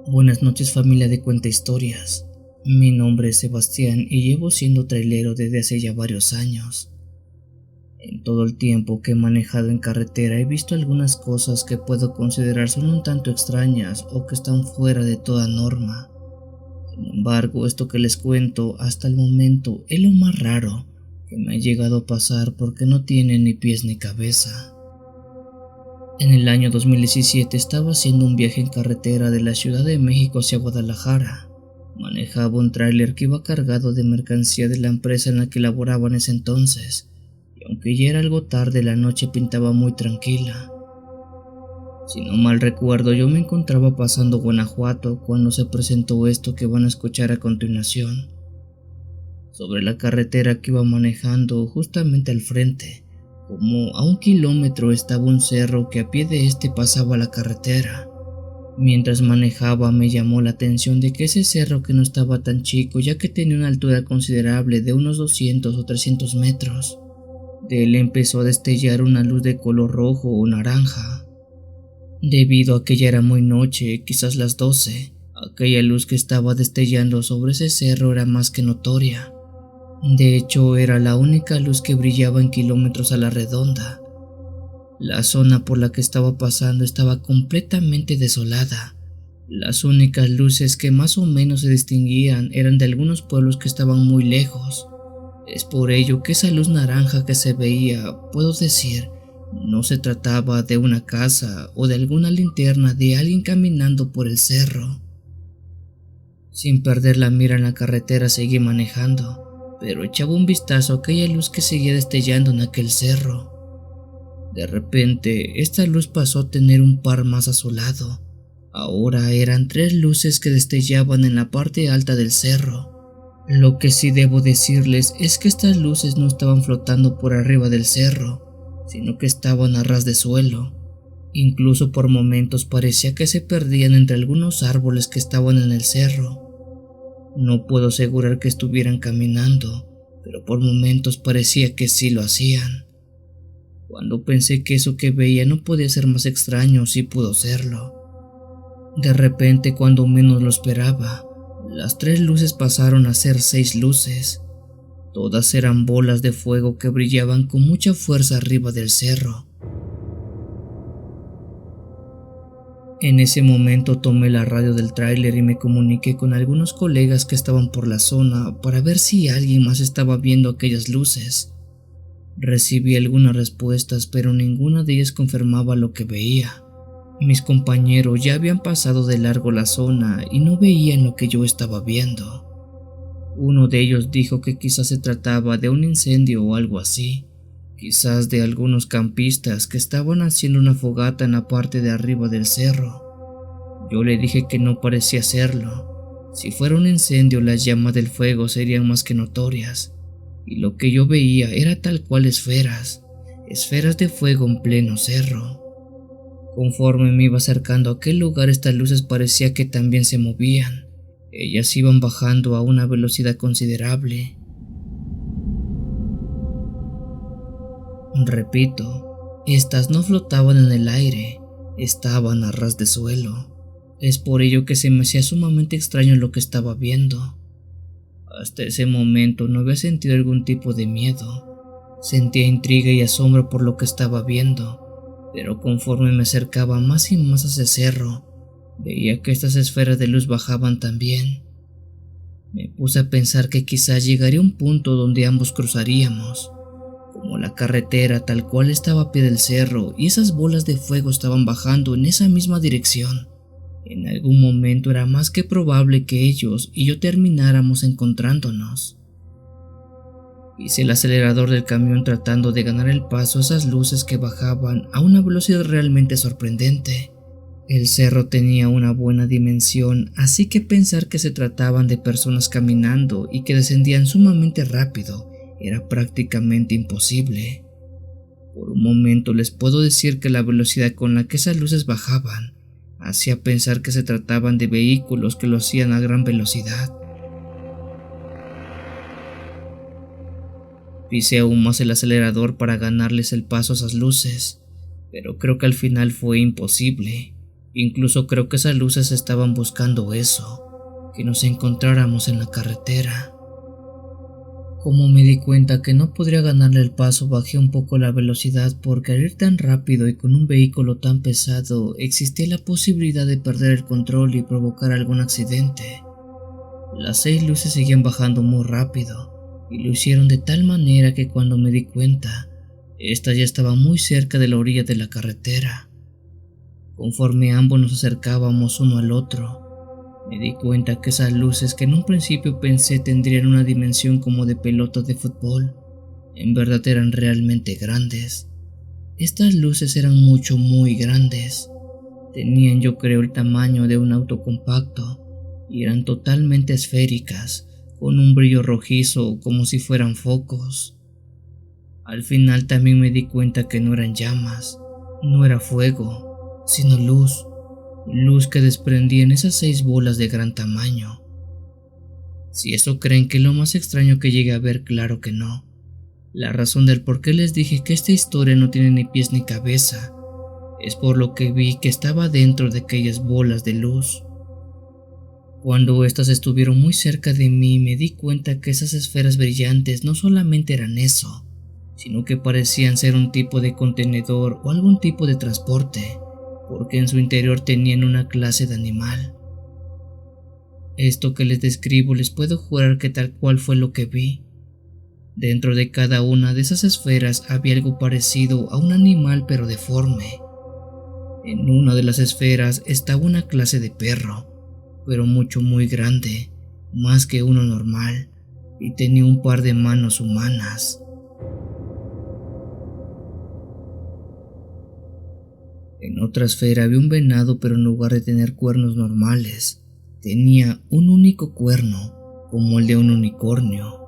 Buenas noches, familia de Cuenta Historias. Mi nombre es Sebastián y llevo siendo trailero desde hace ya varios años. En todo el tiempo que he manejado en carretera he visto algunas cosas que puedo considerar son un tanto extrañas o que están fuera de toda norma. Sin embargo, esto que les cuento hasta el momento es lo más raro que me ha llegado a pasar porque no tiene ni pies ni cabeza. En el año 2017 estaba haciendo un viaje en carretera de la Ciudad de México hacia Guadalajara. Manejaba un tráiler que iba cargado de mercancía de la empresa en la que laboraba en ese entonces, y aunque ya era algo tarde, la noche pintaba muy tranquila. Si no mal recuerdo, yo me encontraba pasando Guanajuato cuando se presentó esto que van a escuchar a continuación. Sobre la carretera que iba manejando, justamente al frente, como a 1 kilómetro, estaba un cerro que a pie de este pasaba la carretera. Mientras manejaba me llamó la atención de que ese cerro, que no estaba tan chico ya que tenía una altura considerable de unos 200 o 300 metros, de él empezó a destellar una luz de color rojo o naranja. Debido a que ya era muy noche, quizás las 12, aquella luz que estaba destellando sobre ese cerro era más que notoria. De hecho, era la única luz que brillaba en kilómetros a la redonda. La zona por la que estaba pasando estaba completamente desolada. Las únicas luces que más o menos se distinguían eran de algunos pueblos que estaban muy lejos. Es por ello que esa luz naranja que se veía, puedo decir, no se trataba de una casa o de alguna linterna de alguien caminando por el cerro. Sin perder la mira en la carretera seguí manejando, pero echaba un vistazo a aquella luz que seguía destellando en aquel cerro. De repente, esta luz pasó a tener un par más a su lado. Ahora eran 3 luces que destellaban en la parte alta del cerro. Lo que sí debo decirles es que estas luces no estaban flotando por arriba del cerro, sino que estaban a ras de suelo. Incluso por momentos parecía que se perdían entre algunos árboles que estaban en el cerro. No puedo asegurar que estuvieran caminando, pero por momentos parecía que sí lo hacían. Cuando pensé que eso que veía no podía ser más extraño, sí pudo serlo. De repente, cuando menos lo esperaba, las 3 luces pasaron a ser 6 luces. Todas eran bolas de fuego que brillaban con mucha fuerza arriba del cerro. En ese momento tomé la radio del tráiler y me comuniqué con algunos colegas que estaban por la zona para ver si alguien más estaba viendo aquellas luces. Recibí algunas respuestas, pero ninguna de ellas confirmaba lo que veía. Mis compañeros ya habían pasado de largo la zona y no veían lo que yo estaba viendo. Uno de ellos dijo que quizás se trataba de un incendio o algo así, quizás de algunos campistas que estaban haciendo una fogata en la parte de arriba del cerro. Yo le dije que no parecía serlo. Si fuera un incendio, las llamas del fuego serían más que notorias, y lo que yo veía era tal cual esferas de fuego en pleno cerro. Conforme me iba acercando a aquel lugar, estas luces parecía que también se movían. Ellas iban bajando a una velocidad considerable. Repito, estas no flotaban en el aire, estaban a ras de suelo. Es por ello que se me hacía sumamente extraño lo que estaba viendo. Hasta ese momento no había sentido algún tipo de miedo. Sentía intriga y asombro por lo que estaba viendo, pero conforme me acercaba más y más a ese cerro, veía que estas esferas de luz bajaban también. Me puse a pensar que quizás llegaría un punto donde ambos cruzaríamos. Como la carretera tal cual estaba a pie del cerro y esas bolas de fuego estaban bajando en esa misma dirección, en algún momento era más que probable que ellos y yo termináramos encontrándonos. Hice el acelerador del camión tratando de ganar el paso a esas luces que bajaban a una velocidad realmente sorprendente. El cerro tenía una buena dimensión, así que pensar que se trataban de personas caminando y que descendían sumamente rápido era prácticamente imposible. Por un momento les puedo decir que la velocidad con la que esas luces bajaban hacía pensar que se trataban de vehículos que lo hacían a gran velocidad. Pisé aún más el acelerador para ganarles el paso a esas luces, pero creo que al final fue imposible. Incluso creo que esas luces estaban buscando eso, que nos encontráramos en la carretera. Como me di cuenta que no podría ganarle el paso, bajé un poco la velocidad porque al ir tan rápido y con un vehículo tan pesado existía la posibilidad de perder el control y provocar algún accidente. Las 6 luces seguían bajando muy rápido y lo hicieron de tal manera que cuando me di cuenta, esta ya estaba muy cerca de la orilla de la carretera. Conforme ambos nos acercábamos uno al otro, me di cuenta que esas luces que en un principio pensé tendrían una dimensión como de pelotas de fútbol, en verdad eran realmente grandes. Estas luces eran muy grandes. Tenían, yo creo, el tamaño de un auto compacto y eran totalmente esféricas, con un brillo rojizo como si fueran focos. Al final también me di cuenta que no eran llamas, no era fuego, sino luz que desprendían esas 6 bolas de gran tamaño. Si eso creen que es lo más extraño que llegué a ver, claro que no. La razón del por qué les dije que esta historia no tiene ni pies ni cabeza es por lo que vi que estaba dentro de aquellas bolas de luz. Cuando estas estuvieron muy cerca de mí, me di cuenta que esas esferas brillantes no solamente eran eso, sino que parecían ser un tipo de contenedor o algún tipo de transporte, porque en su interior tenían una clase de animal. Esto que les describo les puedo jurar que tal cual fue lo que vi. Dentro de cada una de esas esferas había algo parecido a un animal pero deforme. En una de las esferas estaba una clase de perro, pero muy grande, más que uno normal, y tenía un par de manos humanas. En otra esfera había un venado, pero en lugar de tener cuernos normales, tenía un único cuerno, como el de un unicornio.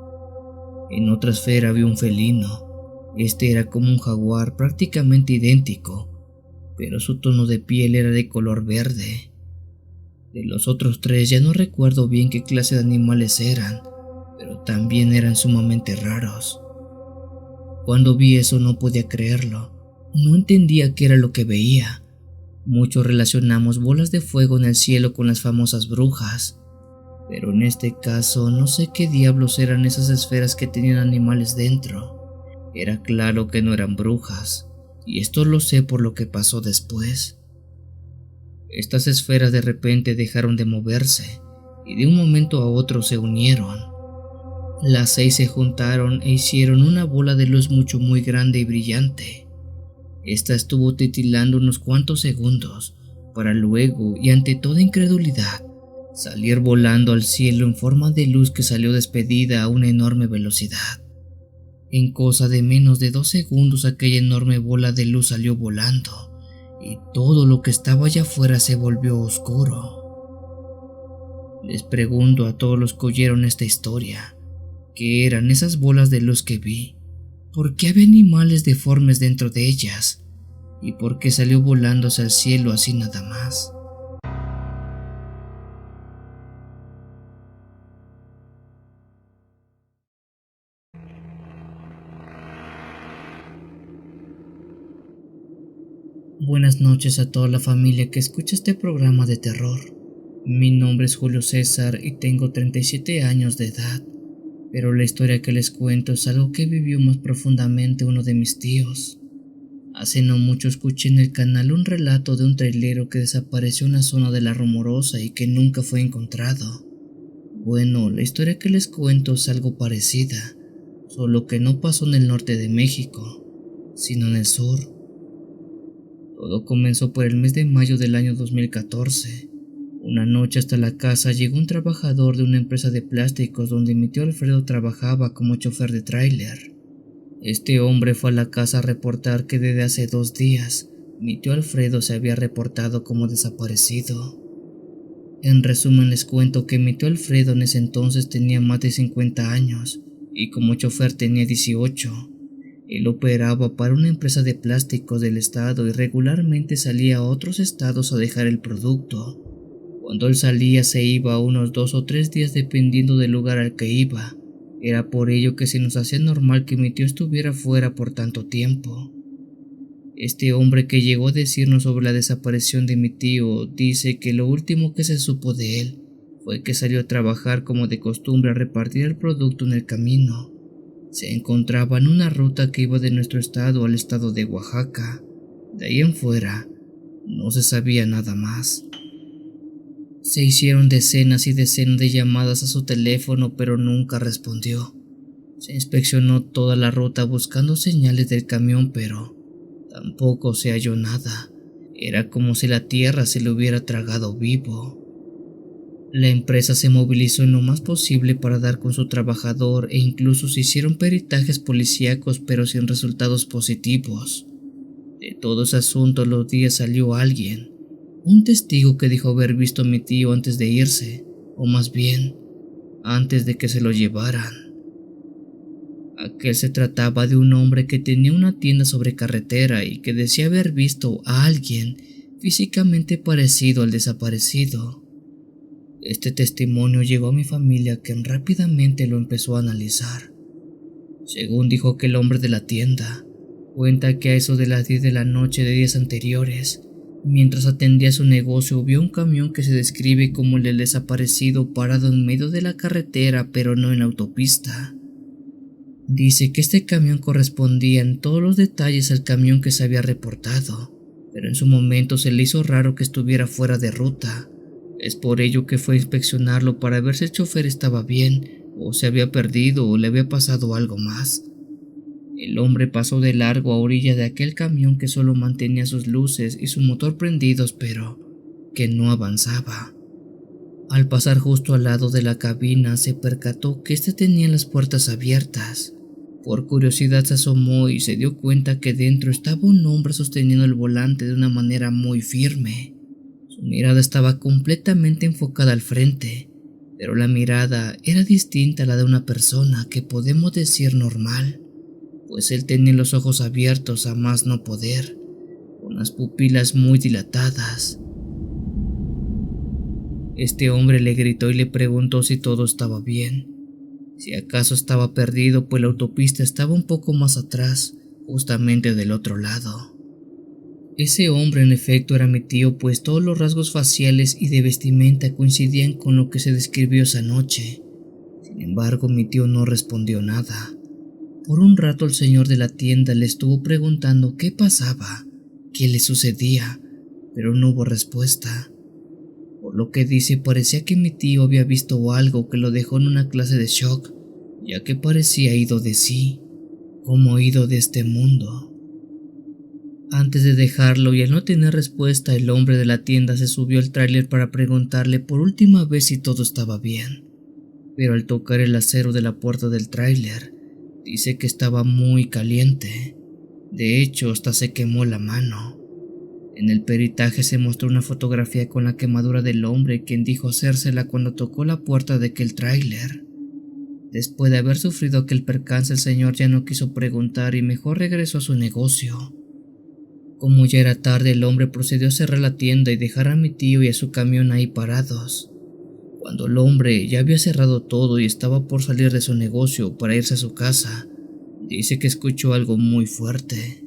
En otra esfera había un felino. Este era como un jaguar, prácticamente idéntico, pero su tono de piel era de color verde. De los otros 3 ya no recuerdo bien qué clase de animales eran, pero también eran sumamente raros. Cuando vi eso no podía creerlo. No entendía qué era lo que veía. Muchos relacionamos bolas de fuego en el cielo con las famosas brujas, pero en este caso no sé qué diablos eran esas esferas que tenían animales dentro. Era claro que no eran brujas, y esto lo sé por lo que pasó después. Estas esferas de repente dejaron de moverse, y de un momento a otro se unieron. Las 6 se juntaron e hicieron una bola de luz muy grande y brillante. Esta estuvo titilando unos cuantos segundos, para luego, y ante toda incredulidad, salir volando al cielo en forma de luz que salió despedida a una enorme velocidad. En cosa de menos de 2 segundos aquella enorme bola de luz salió volando, y todo lo que estaba allá afuera se volvió oscuro. Les pregunto a todos los que oyeron esta historia, ¿qué eran esas bolas de luz que vi? ¿Por qué había animales deformes dentro de ellas? ¿Y por qué salió volando hacia el cielo así nada más? Buenas noches a toda la familia que escucha este programa de terror. Mi nombre es Julio César y tengo 37 años de edad, pero la historia que les cuento es algo que vivió más profundamente uno de mis tíos. Hace no mucho escuché en el canal un relato de un trailero que desapareció en una zona de La Rumorosa y que nunca fue encontrado. Bueno, la historia que les cuento es algo parecida, solo que no pasó en el norte de México, sino en el sur. Todo comenzó por el mes de mayo del año 2014. Una noche hasta la casa llegó un trabajador de una empresa de plásticos donde mi tío Alfredo trabajaba como chofer de tráiler. Este hombre fue a la casa a reportar que desde hace 2 días mi tío Alfredo se había reportado como desaparecido. En resumen les cuento que mi tío Alfredo en ese entonces tenía más de 50 años y como chofer tenía 18. Él operaba para una empresa de plástico del estado y regularmente salía a otros estados a dejar el producto. Cuando él salía se iba unos 2 o 3 días dependiendo del lugar al que iba. Era por ello que se nos hacía normal que mi tío estuviera fuera por tanto tiempo. Este hombre que llegó a decirnos sobre la desaparición de mi tío dice que lo último que se supo de él fue que salió a trabajar como de costumbre a repartir el producto en el camino. Se encontraba en una ruta que iba de nuestro estado al estado de Oaxaca. De ahí en fuera, no se sabía nada más. Se hicieron decenas y decenas de llamadas a su teléfono, pero nunca respondió. Se inspeccionó toda la ruta buscando señales del camión, pero tampoco se halló nada. Era como si la tierra se lo hubiera tragado vivo. La empresa se movilizó en lo más posible para dar con su trabajador e incluso se hicieron peritajes policíacos, pero sin resultados positivos. De todo ese asunto los días salió alguien, un testigo que dijo haber visto a mi tío antes de irse, o más bien, antes de que se lo llevaran. Aquel se trataba de un hombre que tenía una tienda sobre carretera y que decía haber visto a alguien físicamente parecido al desaparecido. Este testimonio llegó a mi familia, quien rápidamente lo empezó a analizar. Según dijo que el hombre de la tienda, cuenta que a eso de las 10 de la noche de días anteriores, mientras atendía su negocio, vio un camión que se describe como el del desaparecido parado en medio de la carretera, pero no en la autopista. Dice que este camión correspondía en todos los detalles al camión que se había reportado, pero en su momento se le hizo raro que estuviera fuera de ruta. Es por ello que fue a inspeccionarlo para ver si el chofer estaba bien, o se había perdido o le había pasado algo más. El hombre pasó de largo a orilla de aquel camión que solo mantenía sus luces y su motor prendidos, pero que no avanzaba. Al pasar justo al lado de la cabina se percató que éste tenía las puertas abiertas. Por curiosidad se asomó y se dio cuenta que dentro estaba un hombre sosteniendo el volante de una manera muy firme. Su mirada estaba completamente enfocada al frente, pero la mirada era distinta a la de una persona que podemos decir normal, pues él tenía los ojos abiertos a más no poder, con las pupilas muy dilatadas. Este hombre le gritó y le preguntó si todo estaba bien, si acaso estaba perdido, pues la autopista estaba un poco más atrás, justamente del otro lado. Ese hombre en efecto era mi tío, pues todos los rasgos faciales y de vestimenta coincidían con lo que se describió esa noche. Sin embargo, mi tío no respondió nada. Por un rato el señor de la tienda le estuvo preguntando qué pasaba, qué le sucedía, pero no hubo respuesta. Por lo que dice, parecía que mi tío había visto algo que lo dejó en una clase de shock, ya que parecía ido de sí, como ido de este mundo. Antes de dejarlo y al no tener respuesta, el hombre de la tienda se subió al tráiler para preguntarle por última vez si todo estaba bien. Pero al tocar el acero de la puerta del tráiler, dice que estaba muy caliente. De hecho, hasta se quemó la mano. En el peritaje se mostró una fotografía con la quemadura del hombre, quien dijo hacérsela cuando tocó la puerta de aquel tráiler. Después de haber sufrido aquel percance, el señor ya no quiso preguntar y mejor regresó a su negocio. Como ya era tarde, el hombre procedió a cerrar la tienda y dejar a mi tío y a su camión ahí parados. Cuando el hombre ya había cerrado todo y estaba por salir de su negocio para irse a su casa, dice que escuchó algo muy fuerte.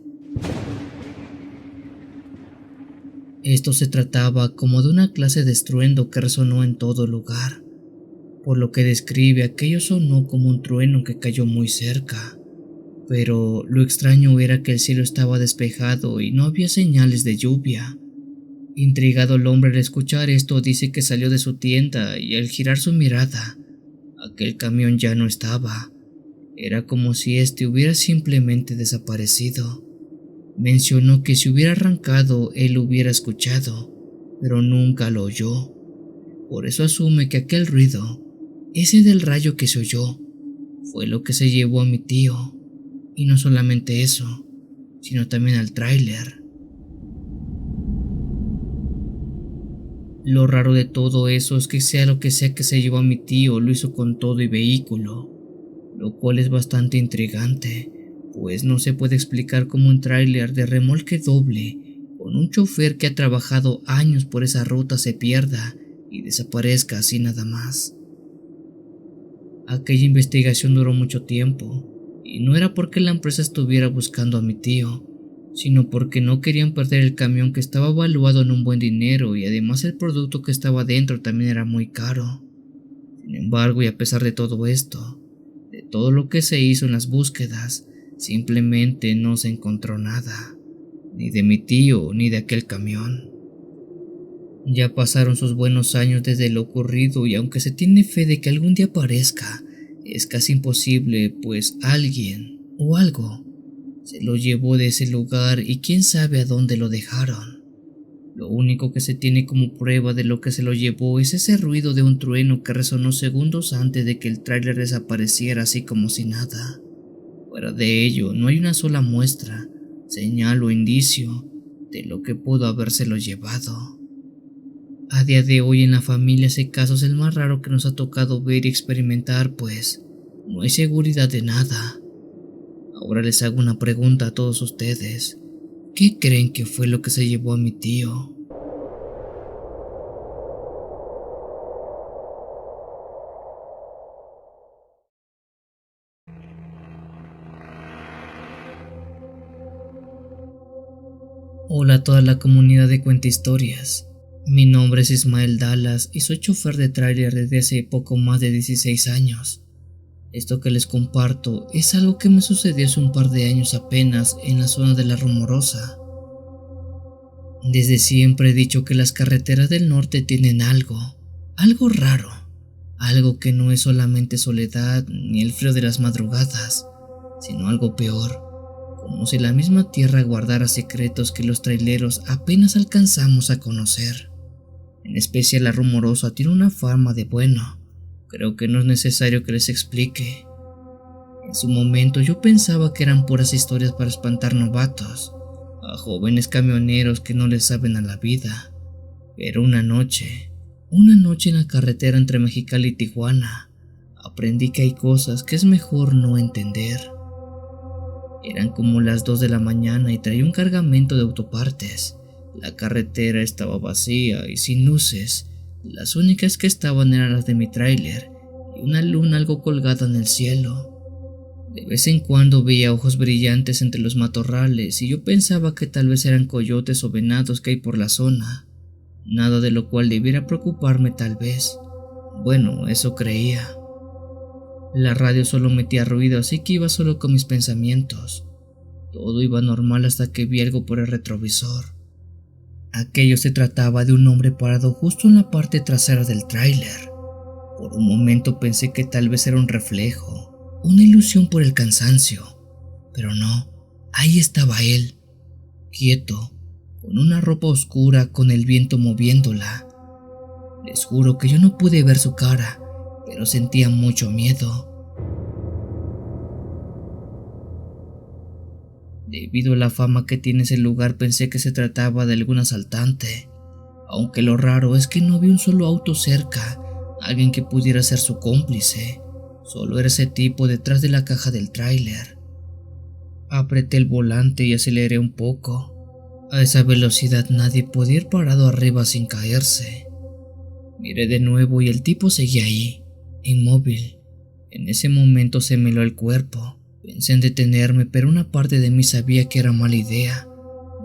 Esto se trataba como de una clase de estruendo que resonó en todo lugar. Por lo que describe, aquello sonó como un trueno que cayó muy cerca. Pero lo extraño era que el cielo estaba despejado y no había señales de lluvia. Intrigado el hombre al escuchar esto, dice que salió de su tienda y al girar su mirada, aquel camión ya no estaba. Era como si éste hubiera simplemente desaparecido. Mencionó que si hubiera arrancado, él lo hubiera escuchado, pero nunca lo oyó. Por eso asume que aquel ruido, ese del rayo que se oyó, fue lo que se llevó a mi tío. Y no solamente eso, sino también al tráiler. Lo raro de todo eso es que sea lo que sea que se llevó a mi tío, lo hizo con todo y vehículo, lo cual es bastante intrigante, pues no se puede explicar cómo un tráiler de remolque doble, con un chofer que ha trabajado años por esa ruta, se pierda y desaparezca así nada más. Aquella investigación duró mucho tiempo, y no era porque la empresa estuviera buscando a mi tío, sino porque no querían perder el camión que estaba valuado en un buen dinero y además el producto que estaba dentro también era muy caro. Sin embargo, y a pesar de todo esto, de todo lo que se hizo en las búsquedas, simplemente no se encontró nada, ni de mi tío ni de aquel camión. Ya pasaron sus buenos años desde lo ocurrido y aunque se tiene fe de que algún día aparezca, es casi imposible, pues alguien o algo se lo llevó de ese lugar y quién sabe a dónde lo dejaron. Lo único que se tiene como prueba de lo que se lo llevó es ese ruido de un trueno que resonó segundos antes de que el tráiler desapareciera así como si nada. Fuera de ello, no hay una sola muestra, señal o indicio de lo que pudo habérselo llevado. A día de hoy en la familia ese caso es el más raro que nos ha tocado ver y experimentar, pues no hay seguridad de nada. Ahora les hago una pregunta a todos ustedes. ¿Qué creen que fue lo que se llevó a mi tío? Hola a toda la comunidad de Cuenta Historias. Mi nombre es Ismael Dallas y soy chofer de tráiler desde hace poco más de 16 años. Esto que les comparto es algo que me sucedió hace un par de años apenas en la zona de La Rumorosa. Desde siempre he dicho que las carreteras del norte tienen algo raro, algo que no es solamente soledad ni el frío de las madrugadas, sino algo peor, como si la misma tierra guardara secretos que los traileros apenas alcanzamos a conocer. En especial La Rumorosa tiene una fama de bueno, creo que no es necesario que les explique. En su momento yo pensaba que eran puras historias para espantar novatos, a jóvenes camioneros que no le saben a la vida. Pero una noche en la carretera entre Mexicali y Tijuana, aprendí que hay cosas que es mejor no entender. Eran como las 2 de la mañana y traía un cargamento de autopartes. La carretera estaba vacía y sin luces. Las únicas que estaban eran las de mi tráiler y una luna algo colgada en el cielo. De vez en cuando veía ojos brillantes entre los matorrales y yo pensaba que tal vez eran coyotes o venados que hay por la zona. Nada de lo cual debiera preocuparme tal vez. Bueno, eso creía. La radio solo metía ruido, así que iba solo con mis pensamientos. Todo iba normal hasta que vi algo por el retrovisor. Aquello se trataba de un hombre parado justo en la parte trasera del tráiler. Por un momento pensé que tal vez era un reflejo, una ilusión por el cansancio, pero no, ahí estaba él, quieto, con una ropa oscura con el viento moviéndola. Les juro que yo no pude ver su cara, pero sentía mucho miedo. Debido a la fama que tiene ese lugar pensé que se trataba de algún asaltante, aunque lo raro es que no vi un solo auto cerca, alguien que pudiera ser su cómplice. Solo era ese tipo detrás de la caja del tráiler. Apreté el volante y aceleré un poco. A esa velocidad nadie podía ir parado arriba sin caerse. Miré de nuevo y el tipo seguía ahí, inmóvil. En ese momento se me heló el cuerpo. Pensé en detenerme, pero una parte de mí sabía que era mala idea.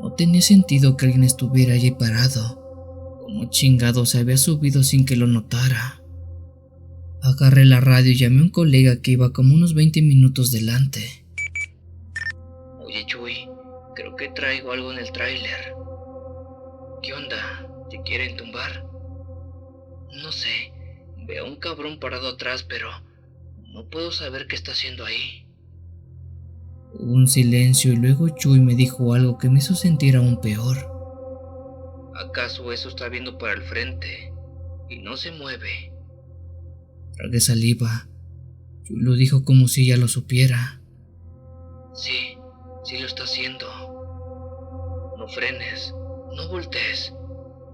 No tenía sentido que alguien estuviera allí parado. Como chingado se había subido sin que lo notara. Agarré la radio y llamé a un colega que iba como unos 20 minutos delante. Oye Chuy, creo que traigo algo en el tráiler. ¿Qué onda? ¿Te quieren tumbar? No sé, veo a un cabrón parado atrás, pero no puedo saber qué está haciendo ahí. Hubo un silencio y luego Chuy me dijo algo que me hizo sentir aún peor. ¿Acaso eso está viendo para el frente y no se mueve? Tragué saliva. Chuy lo dijo como si ya lo supiera. Sí, sí lo está haciendo. No frenes, no voltees.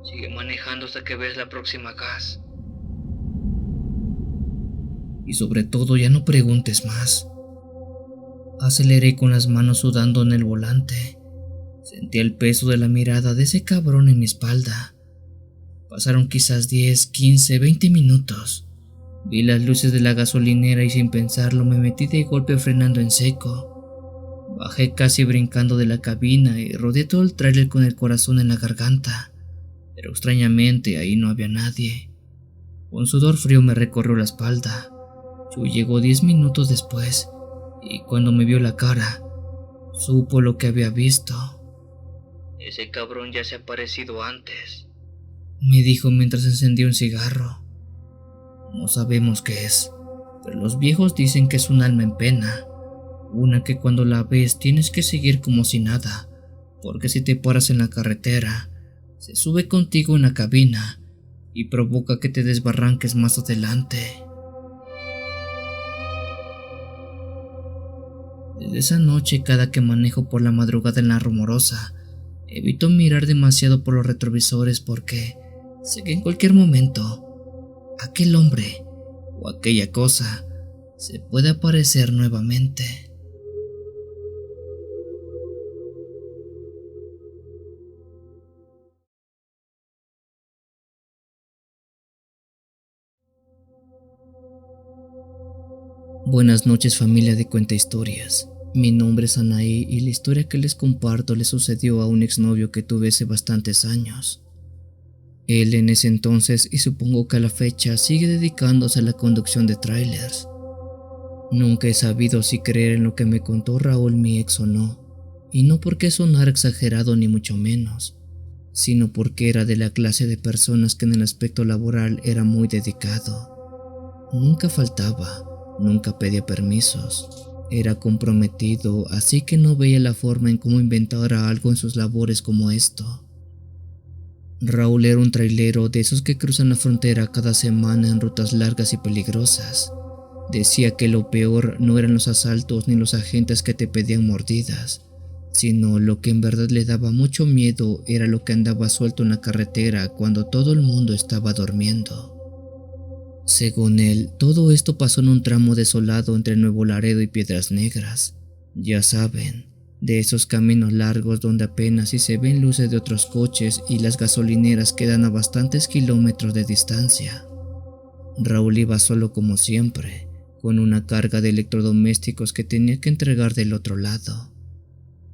Sigue manejando hasta que veas la próxima gas. Y sobre todo ya no preguntes más. Aceleré con las manos sudando en el volante. Sentí el peso de la mirada de ese cabrón en mi espalda. Pasaron quizás 10, 15, 20 minutos. Vi las luces de la gasolinera y sin pensarlo me metí de golpe frenando en seco. Bajé casi brincando de la cabina y rodeé todo el tráiler con el corazón en la garganta, pero extrañamente ahí no había nadie. Un sudor frío me recorrió la espalda. Yu llegó 10 minutos después y cuando me vio la cara, supo lo que había visto. «Ese cabrón ya se ha aparecido antes», me dijo mientras encendía un cigarro. «No sabemos qué es, pero los viejos dicen que es un alma en pena, una que cuando la ves tienes que seguir como si nada, porque si te paras en la carretera, se sube contigo en la cabina y provoca que te desbarranques más adelante». Desde esa noche, cada que manejo por la madrugada en la Rumorosa, evito mirar demasiado por los retrovisores porque sé que en cualquier momento aquel hombre o aquella cosa se puede aparecer nuevamente. Buenas noches, familia de Cuenta Historias. Mi nombre es Anaí y la historia que les comparto le sucedió a un exnovio que tuve hace bastantes años. Él en ese entonces, y supongo que a la fecha, sigue dedicándose a la conducción de trailers. Nunca he sabido si creer en lo que me contó Raúl, mi ex, o no, y no porque sonara exagerado ni mucho menos, sino porque era de la clase de personas que en el aspecto laboral era muy dedicado. Nunca faltaba, nunca pedía permisos, era comprometido, así que no veía la forma en cómo inventara algo en sus labores como esto. Raúl era un trailero de esos que cruzan la frontera cada semana en rutas largas y peligrosas. Decía que lo peor no eran los asaltos ni los agentes que te pedían mordidas, sino lo que en verdad le daba mucho miedo era lo que andaba suelto en la carretera cuando todo el mundo estaba durmiendo. Según él, todo esto pasó en un tramo desolado entre Nuevo Laredo y Piedras Negras. Ya saben, de esos caminos largos donde apenas si se ven luces de otros coches y las gasolineras quedan a bastantes kilómetros de distancia. Raúl iba solo como siempre, con una carga de electrodomésticos que tenía que entregar del otro lado.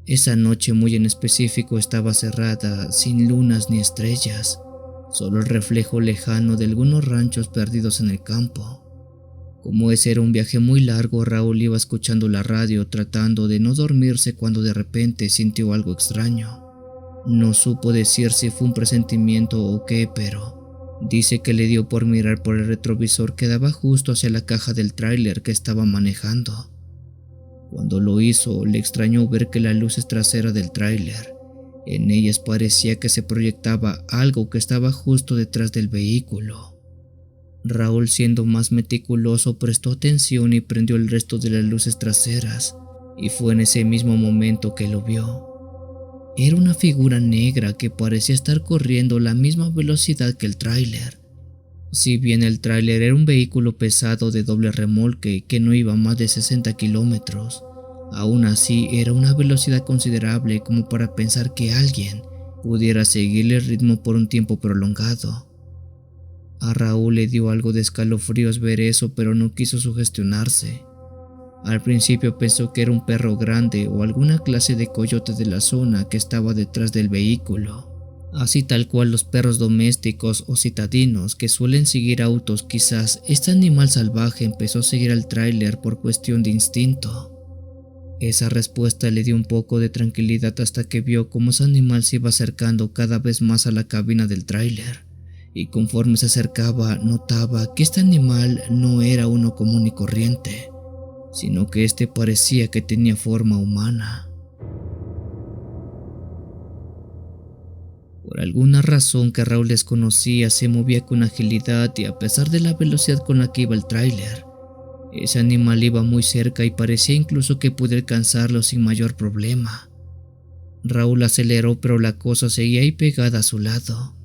Esa noche muy en específico estaba cerrada, sin lunas ni estrellas, solo el reflejo lejano de algunos ranchos perdidos en el campo. Como ese era un viaje muy largo, Raúl iba escuchando la radio tratando de no dormirse cuando de repente sintió algo extraño. No supo decir si fue un presentimiento o qué, pero dice que le dio por mirar por el retrovisor que daba justo hacia la caja del tráiler que estaba manejando. Cuando lo hizo, le extrañó ver que las luces traseras del tráiler, en ellas parecía que se proyectaba algo que estaba justo detrás del vehículo. Raúl, siendo más meticuloso, prestó atención y prendió el resto de las luces traseras, y fue en ese mismo momento que lo vio. Era una figura negra que parecía estar corriendo a la misma velocidad que el tráiler. Si bien el tráiler era un vehículo pesado de doble remolque que no iba a más de 60 kilómetros, aún así era una velocidad considerable como para pensar que alguien pudiera seguirle el ritmo por un tiempo prolongado. A Raúl le dio algo de escalofríos ver eso, pero no quiso sugestionarse. Al principio pensó que era un perro grande o alguna clase de coyote de la zona que estaba detrás del vehículo. Así tal cual los perros domésticos o citadinos que suelen seguir autos, quizás este animal salvaje empezó a seguir al tráiler por cuestión de instinto. Esa respuesta le dio un poco de tranquilidad hasta que vio cómo ese animal se iba acercando cada vez más a la cabina del tráiler, y conforme se acercaba notaba que este animal no era uno común y corriente, sino que este parecía que tenía forma humana. Por alguna razón que Raúl desconocía, se movía con agilidad y a pesar de la velocidad con la que iba el tráiler, ese animal iba muy cerca y parecía incluso que pudiera alcanzarlo sin mayor problema. Raúl aceleró, pero la cosa seguía ahí pegada a su lado.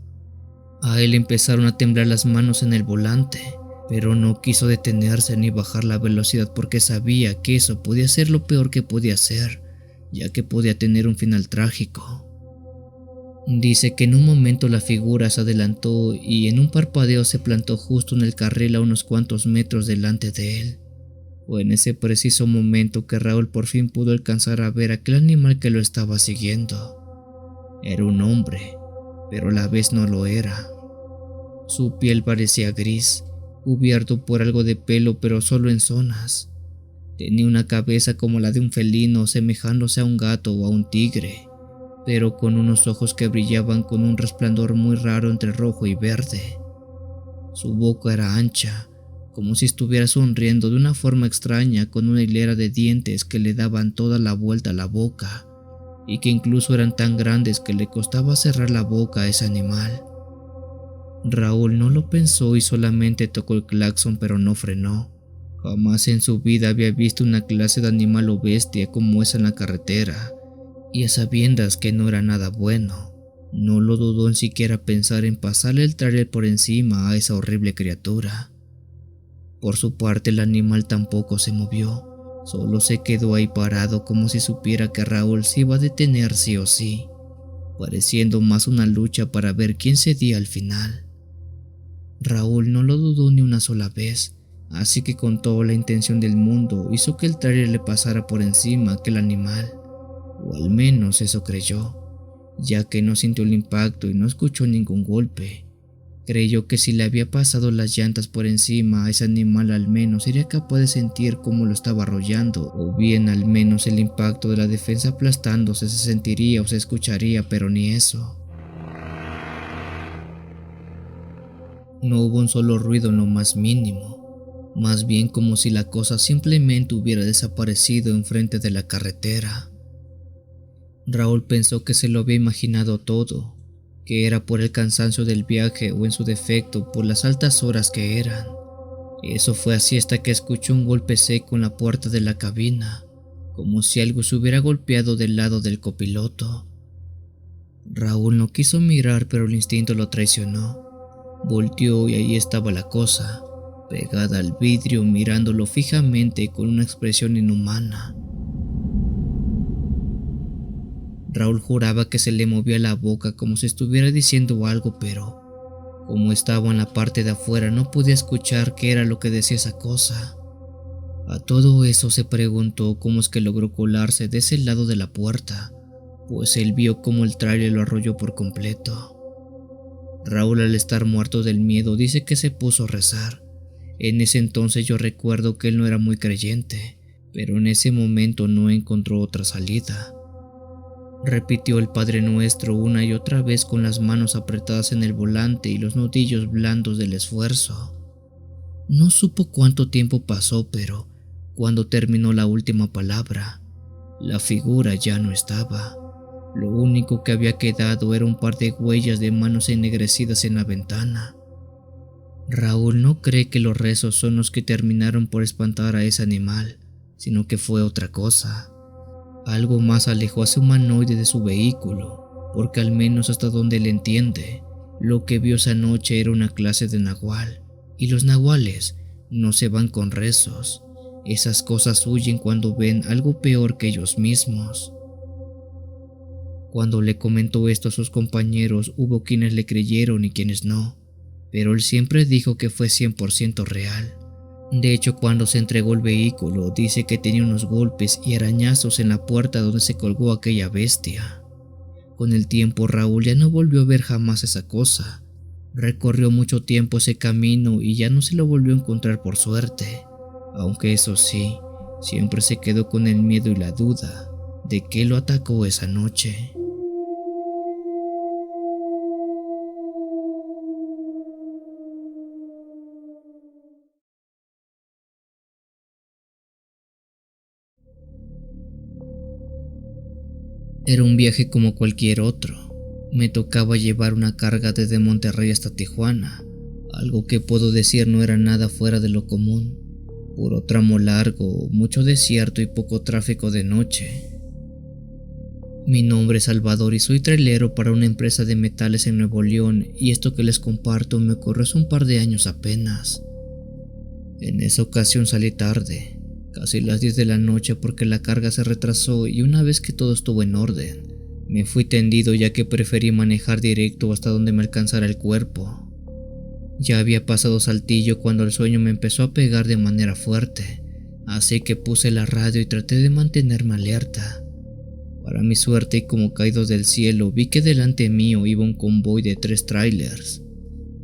A él empezaron a temblar las manos en el volante, pero no quiso detenerse ni bajar la velocidad porque sabía que eso podía ser lo peor que podía hacer, ya que podía tener un final trágico. Dice que en un momento la figura se adelantó y en un parpadeo se plantó justo en el carril a unos cuantos metros delante de él. Fue en ese preciso momento que Raúl por fin pudo alcanzar a ver aquel animal que lo estaba siguiendo. Era un hombre, pero a la vez no lo era. Su piel parecía gris, cubierto por algo de pelo pero solo en zonas. Tenía una cabeza como la de un felino, semejándose a un gato o a un tigre, pero con unos ojos que brillaban con un resplandor muy raro entre rojo y verde. Su boca era ancha, como si estuviera sonriendo de una forma extraña, con una hilera de dientes que le daban toda la vuelta a la boca, y que incluso eran tan grandes que le costaba cerrar la boca a ese animal. Raúl no lo pensó y solamente tocó el claxon, pero no frenó. Jamás en su vida había visto una clase de animal o bestia como esa en la carretera, y a sabiendas que no era nada bueno, no lo dudó en siquiera pensar en pasarle el tráiler por encima a esa horrible criatura. Por su parte, el animal tampoco se movió, solo se quedó ahí parado como si supiera que Raúl se iba a detener sí o sí, pareciendo más una lucha para ver quién cedía al final. Raúl no lo dudó ni una sola vez, así que con toda la intención del mundo hizo que el tráiler le pasara por encima a aquel animal, o al menos eso creyó, ya que no sintió el impacto y no escuchó ningún golpe. Creyó que si le había pasado las llantas por encima a ese animal, al menos sería capaz de sentir cómo lo estaba arrollando, o bien al menos el impacto de la defensa aplastándose se sentiría o se escucharía, pero ni eso. No hubo un solo ruido en lo más mínimo, más bien como si la cosa simplemente hubiera desaparecido enfrente de la carretera. Raúl pensó que se lo había imaginado todo, que era por el cansancio del viaje o en su defecto por las altas horas que eran. Eso fue así hasta que escuchó un golpe seco en la puerta de la cabina, como si algo se hubiera golpeado del lado del copiloto. Raúl no quiso mirar, pero el instinto lo traicionó. Volteó y ahí estaba la cosa, pegada al vidrio mirándolo fijamente con una expresión inhumana. Raúl juraba que se le movía la boca como si estuviera diciendo algo, pero como estaba en la parte de afuera no podía escuchar qué era lo que decía esa cosa. A todo eso se preguntó cómo es que logró colarse de ese lado de la puerta, pues él vio cómo el tráiler lo arrolló por completo. Raúl, al estar muerto del miedo, dice que se puso a rezar. En ese entonces yo recuerdo que él no era muy creyente, pero en ese momento no encontró otra salida. Repitió el Padre Nuestro una y otra vez con las manos apretadas en el volante y los nudillos blandos del esfuerzo. No supo cuánto tiempo pasó, pero cuando terminó la última palabra, la figura ya no estaba. Lo único que había quedado era un par de huellas de manos ennegrecidas en la ventana. Raúl no cree que los rezos son los que terminaron por espantar a ese animal, sino que fue otra cosa. Algo más alejó a ese humanoide de su vehículo, porque al menos hasta donde él entiende, lo que vio esa noche era una clase de nahual, y los nahuales no se van con rezos. Esas cosas huyen cuando ven algo peor que ellos mismos. Cuando le comentó esto a sus compañeros, hubo quienes le creyeron y quienes no, pero él siempre dijo que fue 100% real. De hecho, cuando se entregó el vehículo, dice que tenía unos golpes y arañazos en la puerta donde se colgó aquella bestia. Con el tiempo, Raúl ya no volvió a ver jamás esa cosa. Recorrió mucho tiempo ese camino y ya no se lo volvió a encontrar por suerte, aunque eso sí, siempre se quedó con el miedo y la duda de qué lo atacó esa noche. Era un viaje como cualquier otro. Me tocaba llevar una carga desde Monterrey hasta Tijuana, algo que puedo decir no era nada fuera de lo común. Puro tramo largo, mucho desierto y poco tráfico de noche. Mi nombre es Salvador y soy trailero para una empresa de metales en Nuevo León, y esto que les comparto me ocurrió hace un par de años apenas. En esa ocasión salí tarde, casi las 10 de la noche, porque la carga se retrasó, y una vez que todo estuvo en orden, me fui tendido ya que preferí manejar directo hasta donde me alcanzara el cuerpo. Ya había pasado Saltillo cuando el sueño me empezó a pegar de manera fuerte, así que puse la radio y traté de mantenerme alerta. Para mi suerte y como caído del cielo, vi que delante mío iba un convoy de 3 trailers.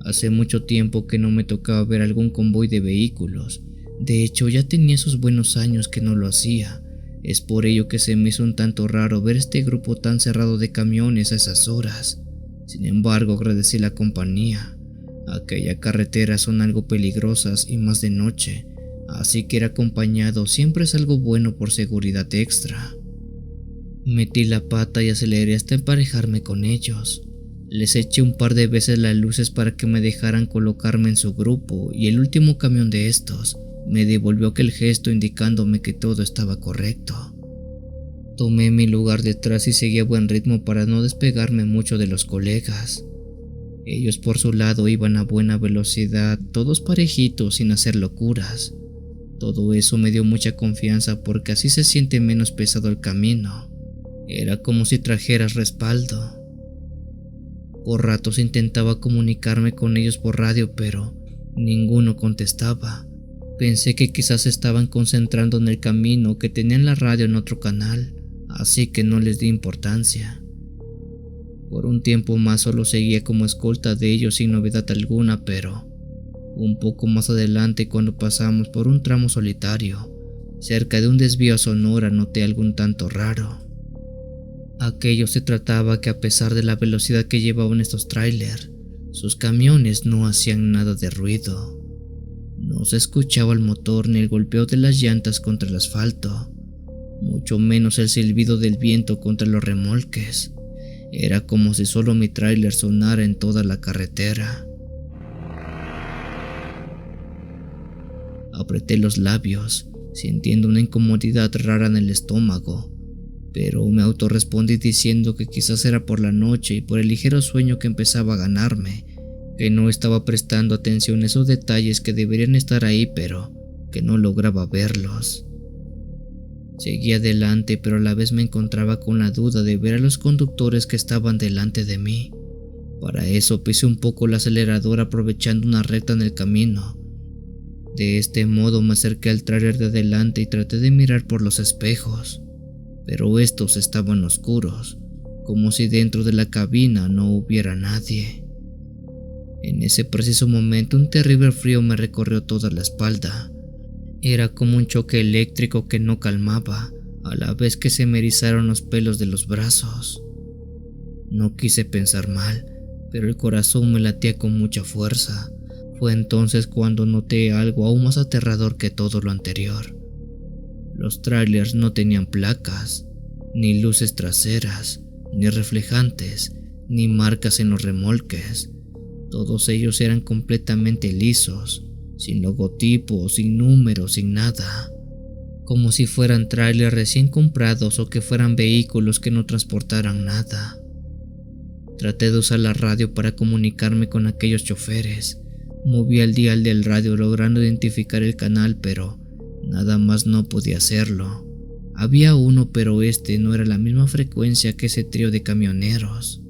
Hace mucho tiempo que no me tocaba ver algún convoy de vehículos. De hecho, ya tenía esos buenos años que no lo hacía. Es por ello que se me hizo un tanto raro ver este grupo tan cerrado de camiones a esas horas. Sin embargo, agradecí la compañía. Aquellas carreteras son algo peligrosas y más de noche, así que ir acompañado siempre es algo bueno por seguridad extra. Metí la pata y aceleré hasta emparejarme con ellos. Les eché un par de veces las luces para que me dejaran colocarme en su grupo y el último camión de estos me devolvió aquel gesto indicándome que todo estaba correcto. Tomé mi lugar detrás y seguí a buen ritmo para no despegarme mucho de los colegas. Ellos por su lado iban a buena velocidad, todos parejitos sin hacer locuras. Todo eso me dio mucha confianza porque así se siente menos pesado el camino. Era como si trajeras respaldo. Por ratos intentaba comunicarme con ellos por radio, pero ninguno contestaba. Pensé que quizás se estaban concentrando en el camino o que tenían la radio en otro canal, así que no les di importancia. Por un tiempo más solo seguía como escolta de ellos sin novedad alguna, pero un poco más adelante, cuando pasamos por un tramo solitario, cerca de un desvío a Sonora, noté algo un tanto raro. Aquello se trataba que a pesar de la velocidad que llevaban estos trailers, sus camiones no hacían nada de ruido. No se escuchaba el motor ni el golpeo de las llantas contra el asfalto, mucho menos el silbido del viento contra los remolques. Era como si solo mi tráiler sonara en toda la carretera. Apreté los labios, sintiendo una incomodidad rara en el estómago, pero me autorrespondí diciendo que quizás era por la noche y por el ligero sueño que empezaba a ganarme, que no estaba prestando atención a esos detalles que deberían estar ahí, pero que no lograba verlos. Seguí adelante, pero a la vez me encontraba con la duda de ver a los conductores que estaban delante de mí. Para eso pisé un poco el acelerador aprovechando una recta en el camino. De este modo me acerqué al tráiler de adelante y traté de mirar por los espejos, pero estos estaban oscuros, como si dentro de la cabina no hubiera nadie. En ese preciso momento un terrible frío me recorrió toda la espalda. Era como un choque eléctrico que no calmaba, a la vez que se me erizaron los pelos de los brazos. No quise pensar mal, pero el corazón me latía con mucha fuerza. Fue entonces cuando noté algo aún más aterrador que todo lo anterior. Los trailers no tenían placas, ni luces traseras, ni reflejantes, ni marcas en los remolques. Todos ellos eran completamente lisos, sin logotipos, sin números, sin nada. Como si fueran trailers recién comprados o que fueran vehículos que no transportaran nada. Traté de usar la radio para comunicarme con aquellos choferes. Moví el dial del radio logrando identificar el canal, pero nada más no podía hacerlo. Había uno, pero este no era la misma frecuencia que ese trío de camioneros.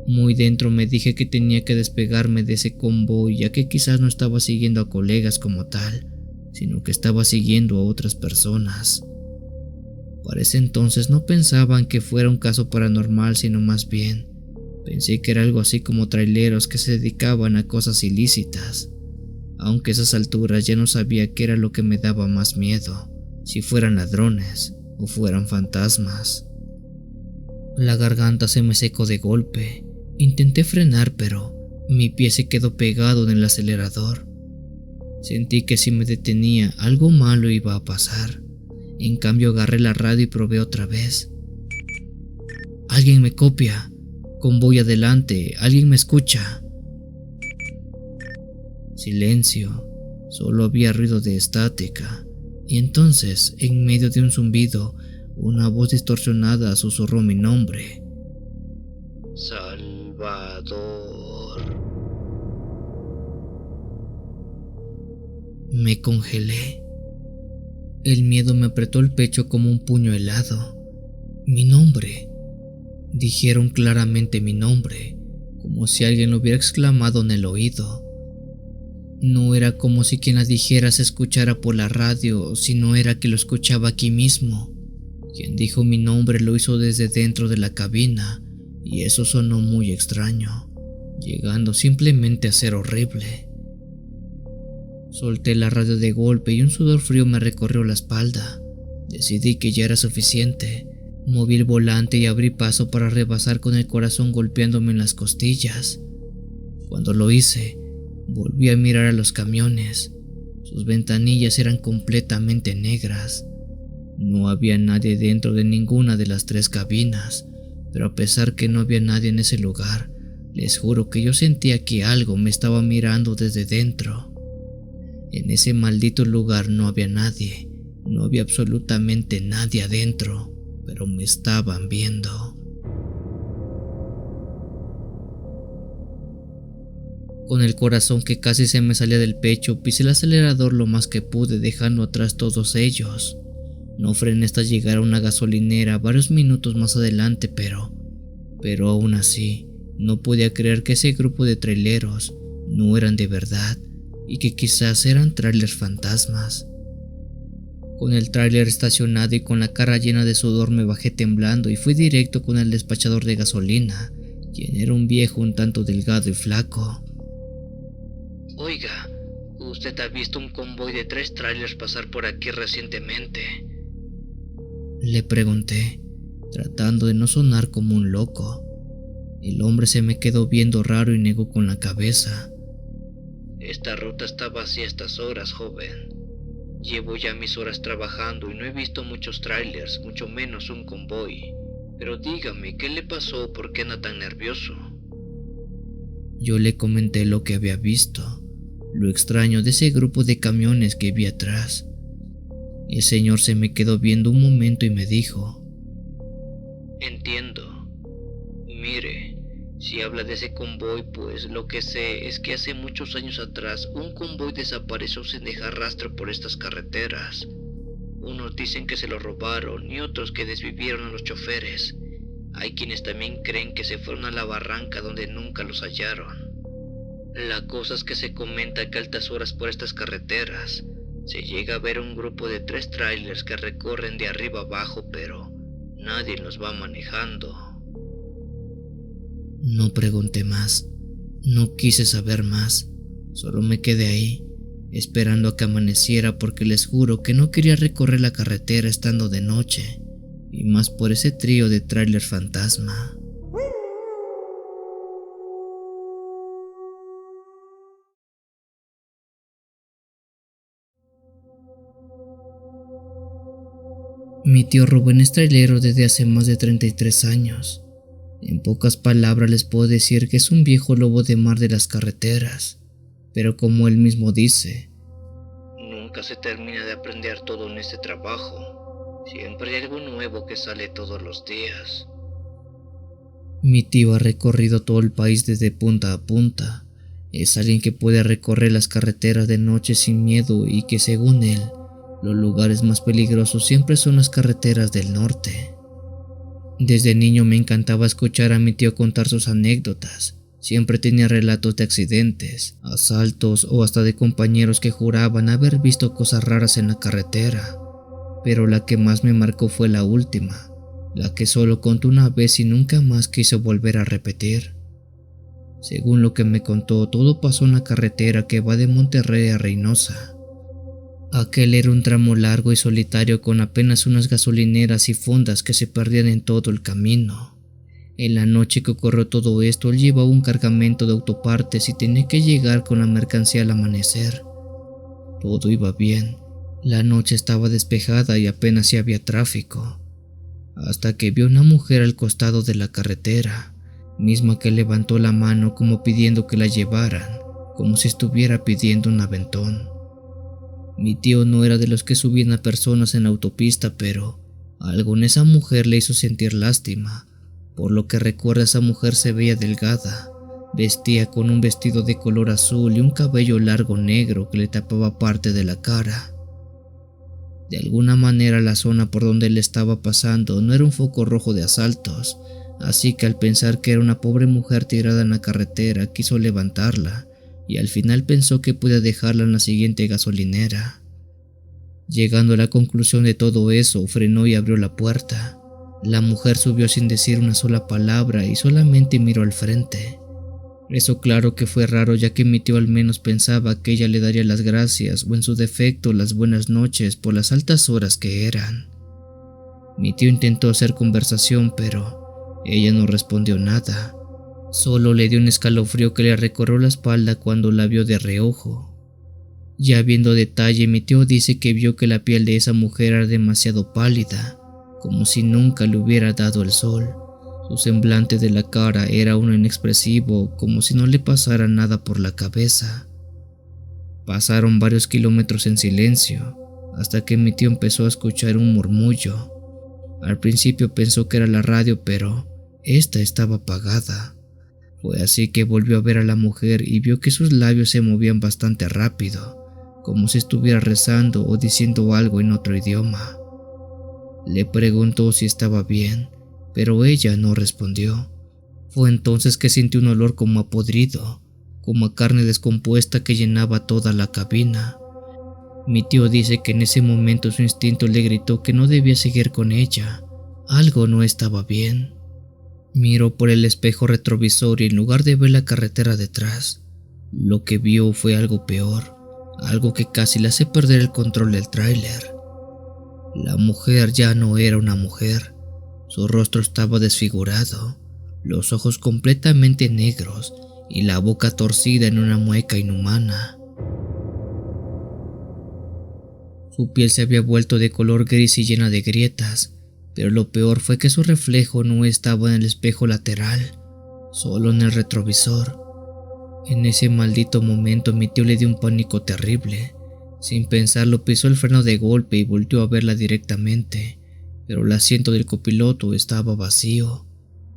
Muy dentro me dije que tenía que despegarme de ese convoy, ya que quizás no estaba siguiendo a colegas como tal, sino que estaba siguiendo a otras personas. Para ese entonces no pensaban que fuera un caso paranormal, sino más bien pensé que era algo así como traileros que se dedicaban a cosas ilícitas. Aunque a esas alturas ya no sabía qué era lo que me daba más miedo, si fueran ladrones o fueran fantasmas. La garganta se me secó de golpe. Intenté frenar, pero mi pie se quedó pegado en el acelerador. Sentí que si me detenía, algo malo iba a pasar. En cambio agarré la radio y probé otra vez. Alguien me copia. Convoy adelante, alguien me escucha. Silencio, solo había ruido de estática. Y entonces, en medio de un zumbido, una voz distorsionada susurró mi nombre. Salvador. Me congelé. El miedo me apretó el pecho como un puño helado. Mi nombre. Dijeron claramente mi nombre, como si alguien lo hubiera exclamado en el oído. No era como si quien la dijera se escuchara por la radio, sino era que lo escuchaba aquí mismo. Quien dijo mi nombre lo hizo desde dentro de la cabina, y eso sonó muy extraño, llegando simplemente a ser horrible. Solté la radio de golpe y un sudor frío me recorrió la espalda. Decidí que ya era suficiente. Moví el volante y abrí paso para rebasar con el corazón golpeándome en las costillas. Cuando lo hice, volví a mirar a los camiones. Sus ventanillas eran completamente negras. No había nadie dentro de ninguna de las 3 cabinas, pero a pesar que no había nadie en ese lugar, les juro que yo sentía que algo me estaba mirando desde dentro. En ese maldito lugar no había nadie, no había absolutamente nadie adentro, pero me estaban viendo. Con el corazón que casi se me salía del pecho, pisé el acelerador lo más que pude, dejando atrás todos ellos. No frené hasta llegar a una gasolinera varios minutos más adelante, pero aún así, no podía creer que ese grupo de traileros no eran de verdad y que quizás eran trailers fantasmas. Con el tráiler estacionado y con la cara llena de sudor me bajé temblando y fui directo con el despachador de gasolina, quien era un viejo un tanto delgado y flaco. Oiga, ¿usted ha visto un convoy de 3 trailers pasar por aquí recientemente? Le pregunté, tratando de no sonar como un loco. El hombre se me quedó viendo raro y negó con la cabeza. Esta ruta está vacía a estas horas, joven. Llevo ya mis horas trabajando y no he visto muchos trailers, mucho menos un convoy. Pero dígame, ¿qué le pasó? ¿Por qué anda tan nervioso? Yo le comenté lo que había visto, lo extraño de ese grupo de camiones que vi atrás. El señor se me quedó viendo un momento y me dijo: Entiendo. Mire, si habla de ese convoy, pues lo que sé es que hace muchos años atrás un convoy desapareció sin dejar rastro por estas carreteras. Unos dicen que se lo robaron y otros que desvivieron a los choferes. Hay quienes también creen que se fueron a la barranca donde nunca los hallaron. La cosa es que se comenta que a altas horas por estas carreteras se llega a ver un grupo de 3 trailers que recorren de arriba abajo, pero nadie los va manejando. No pregunté más, no quise saber más, solo me quedé ahí, esperando a que amaneciera porque les juro que no quería recorrer la carretera estando de noche, y más por ese trío de tráiler fantasma. Mi tío Rubén es trailero desde hace más de 33 años. En pocas palabras les puedo decir que es un viejo lobo de mar de las carreteras, pero como él mismo dice, nunca se termina de aprender todo en este trabajo. Siempre hay algo nuevo que sale todos los días. Mi tío ha recorrido todo el país desde punta a punta. Es alguien que puede recorrer las carreteras de noche sin miedo y que, según él, los lugares más peligrosos siempre son las carreteras del norte. Desde niño me encantaba escuchar a mi tío contar sus anécdotas. Siempre tenía relatos de accidentes, asaltos o hasta de compañeros que juraban haber visto cosas raras en la carretera. Pero la que más me marcó fue la última, la que solo contó una vez y nunca más quiso volver a repetir. Según lo que me contó, todo pasó en la carretera que va de Monterrey a Reynosa. Aquel era un tramo largo y solitario con apenas unas gasolineras y fondas que se perdían en todo el camino. En la noche que ocurrió todo esto, él llevaba un cargamento de autopartes y tenía que llegar con la mercancía al amanecer. Todo iba bien. La noche estaba despejada y apenas si había tráfico, hasta que vio una mujer al costado de la carretera, misma que levantó la mano como pidiendo que la llevaran, como si estuviera pidiendo un aventón. Mi tío no era de los que subían a personas en la autopista, pero algo en esa mujer le hizo sentir lástima. Por lo que recuerda, esa mujer se veía delgada, vestía con un vestido de color azul y un cabello largo negro que le tapaba parte de la cara. De alguna manera la zona por donde él estaba pasando no era un foco rojo de asaltos, así que al pensar que era una pobre mujer tirada en la carretera quiso levantarla, y al final pensó que podía dejarla en la siguiente gasolinera. Llegando a la conclusión de todo eso, frenó y abrió la puerta. La mujer subió sin decir una sola palabra y solamente miró al frente. Eso claro que fue raro, ya que mi tío al menos pensaba que ella le daría las gracias o en su defecto las buenas noches por las altas horas que eran. Mi tío intentó hacer conversación, pero ella no respondió nada. Solo le dio un escalofrío que le recorrió la espalda cuando la vio de reojo. Ya viendo detalle, mi tío dice que vio que la piel de esa mujer era demasiado pálida, como si nunca le hubiera dado el sol. Su semblante de la cara era uno inexpresivo, como si no le pasara nada por la cabeza. Pasaron varios kilómetros en silencio, hasta que mi tío empezó a escuchar un murmullo. Al principio pensó que era la radio, pero esta estaba apagada. Fue así que volvió a ver a la mujer y vio que sus labios se movían bastante rápido, como si estuviera rezando o diciendo algo en otro idioma. Le preguntó si estaba bien, pero ella no respondió. Fue entonces que sintió un olor como a podrido, como a carne descompuesta que llenaba toda la cabina. Mi tío dice que en ese momento su instinto le gritó que no debía seguir con ella. Algo no estaba bien. Miró por el espejo retrovisor y en lugar de ver la carretera detrás, lo que vio fue algo peor, algo que casi le hace perder el control del tráiler. La mujer ya no era una mujer. Su rostro estaba desfigurado, los ojos completamente negros y la boca torcida en una mueca inhumana. Su piel se había vuelto de color gris y llena de grietas, pero lo peor fue que su reflejo no estaba en el espejo lateral, solo en el retrovisor. En ese maldito momento mi tío le dio un pánico terrible. Sin pensarlo pisó el freno de golpe y volteó a verla directamente, pero el asiento del copiloto estaba vacío.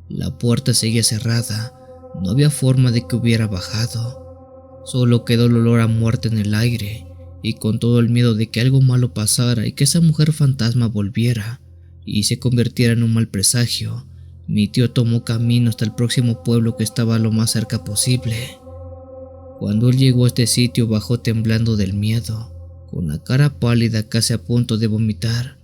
La puerta seguía cerrada, no había forma de que hubiera bajado. Solo quedó el olor a muerte en el aire, y con todo el miedo de que algo malo pasara y que esa mujer fantasma volviera y se convirtiera en un mal presagio, mi tío tomó camino hasta el próximo pueblo que estaba lo más cerca posible. Cuando él llegó a este sitio bajó temblando del miedo, con la cara pálida casi a punto de vomitar.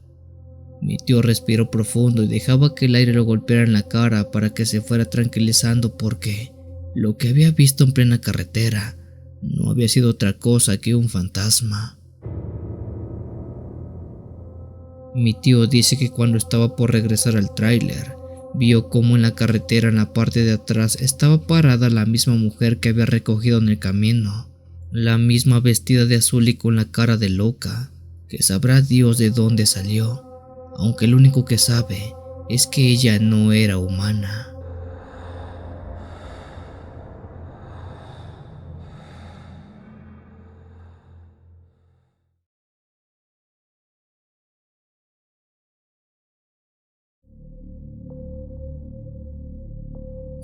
Mi tío respiró profundo y dejaba que el aire lo golpeara en la cara para que se fuera tranquilizando, porque lo que había visto en plena carretera no había sido otra cosa que un fantasma. Mi tío dice que cuando estaba por regresar al tráiler, vio cómo en la carretera en la parte de atrás estaba parada la misma mujer que había recogido en el camino, la misma vestida de azul y con la cara de loca, que sabrá Dios de dónde salió, aunque lo único que sabe es que ella no era humana.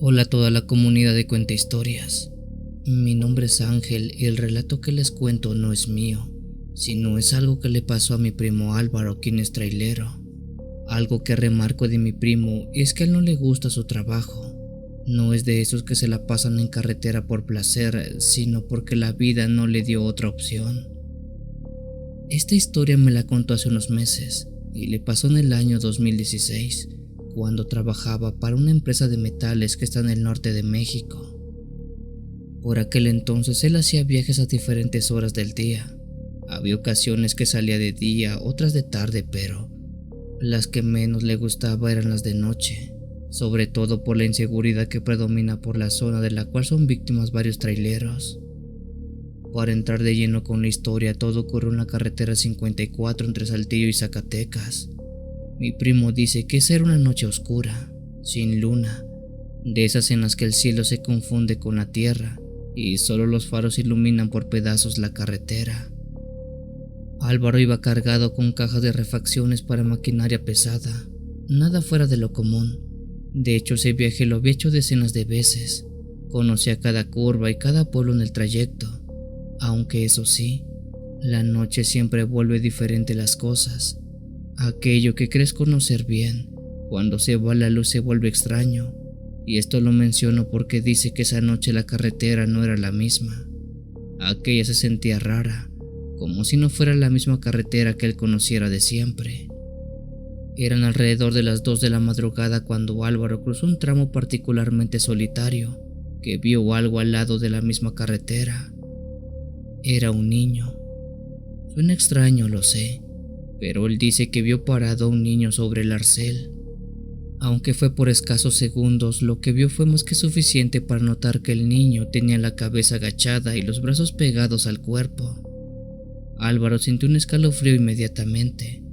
Hola a toda la comunidad de Cuenta Historias. Mi nombre es Ángel y el relato que les cuento no es mío, sino es algo que le pasó a mi primo Álvaro, quien es trailero. Algo que remarco de mi primo es que a él no le gusta su trabajo. No es de esos que se la pasan en carretera por placer, sino porque la vida no le dio otra opción. Esta historia me la contó hace unos meses y le pasó en el año 2016. Cuando trabajaba para una empresa de metales que está en el norte de México. Por aquel entonces él hacía viajes a diferentes horas del día. Había ocasiones que salía de día, otras de tarde, pero las que menos le gustaba eran las de noche, sobre todo por la inseguridad que predomina por la zona de la cual son víctimas varios traileros. Para entrar de lleno con la historia, todo ocurrió en la carretera 54 entre Saltillo y Zacatecas. Mi primo dice que esa era una noche oscura, sin luna, de esas en las que el cielo se confunde con la tierra y solo los faros iluminan por pedazos la carretera. Álvaro iba cargado con cajas de refacciones para maquinaria pesada, nada fuera de lo común. De hecho, ese viaje lo había hecho decenas de veces, conocía cada curva y cada pueblo en el trayecto, aunque eso sí, la noche siempre vuelve diferente las cosas. Aquello que crees conocer bien, cuando se va la luz se vuelve extraño, y esto lo menciono porque dice que esa noche la carretera no era la misma. Aquella se sentía rara, como si no fuera la misma carretera que él conociera de siempre. Eran alrededor de las 2 de la madrugada cuando Álvaro cruzó un tramo particularmente solitario, que vio algo al lado de la misma carretera. Era un niño. Suena extraño, lo sé, pero él dice que vio parado a un niño sobre el arcel. Aunque fue por escasos segundos, lo que vio fue más que suficiente para notar que el niño tenía la cabeza agachada y los brazos pegados al cuerpo. Álvaro sintió un escalofrío inmediatamente.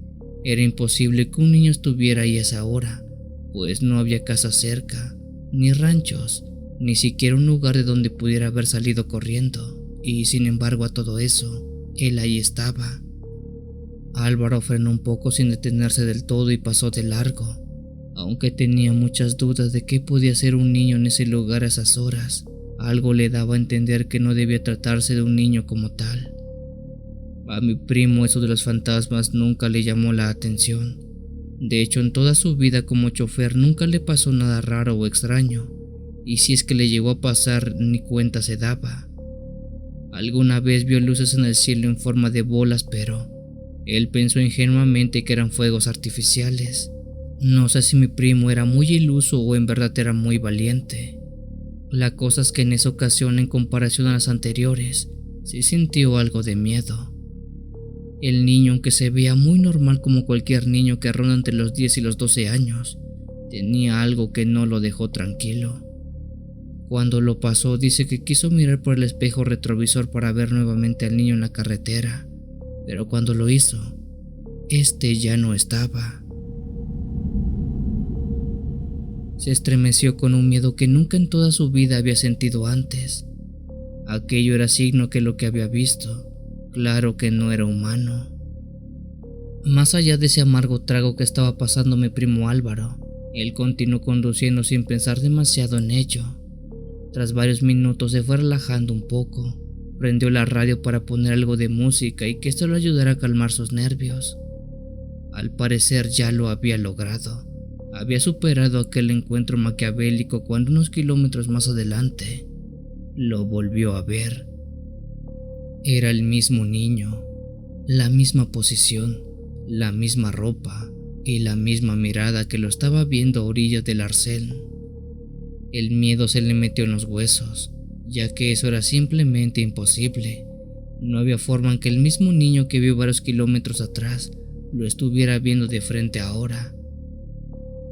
Era imposible que un niño estuviera ahí a esa hora, pues no había casa cerca, ni ranchos, ni siquiera un lugar de donde pudiera haber salido corriendo, y sin embargo a todo eso, él ahí estaba. Álvaro frenó un poco sin detenerse del todo y pasó de largo, aunque tenía muchas dudas de qué podía ser un niño en ese lugar a esas horas. Algo le daba a entender que no debía tratarse de un niño como tal. A mi primo eso de los fantasmas nunca le llamó la atención. De hecho, en toda su vida como chofer nunca le pasó nada raro o extraño, y si es que le llegó a pasar ni cuenta se daba. Alguna vez vio luces en el cielo en forma de bolas, pero él pensó ingenuamente que eran fuegos artificiales. No sé si mi primo era muy iluso o en verdad era muy valiente. La cosa es que en esa ocasión, en comparación a las anteriores, sí sintió algo de miedo. El niño, aunque se veía muy normal como cualquier niño que ronda entre los 10 y los 12 años, tenía algo que no lo dejó tranquilo. Cuando lo pasó, dice que quiso mirar por el espejo retrovisor para ver nuevamente al niño en la carretera, pero cuando lo hizo, este ya no estaba. Se estremeció con un miedo que nunca en toda su vida había sentido antes. Aquello era signo que lo que había visto, claro que no era humano. Más allá de ese amargo trago que estaba pasando mi primo Álvaro, él continuó conduciendo sin pensar demasiado en ello. Tras varios minutos se fue relajando un poco, prendió la radio para poner algo de música y que esto lo ayudara a calmar sus nervios. Al parecer ya lo había logrado. Había superado aquel encuentro maquiavélico cuando unos kilómetros más adelante lo volvió a ver. Era el mismo niño, la misma posición, la misma ropa y la misma mirada que lo estaba viendo a orillas del arcén. El miedo se le metió en los huesos, ya que eso era simplemente imposible. No había forma en que el mismo niño que vio varios kilómetros atrás lo estuviera viendo de frente ahora.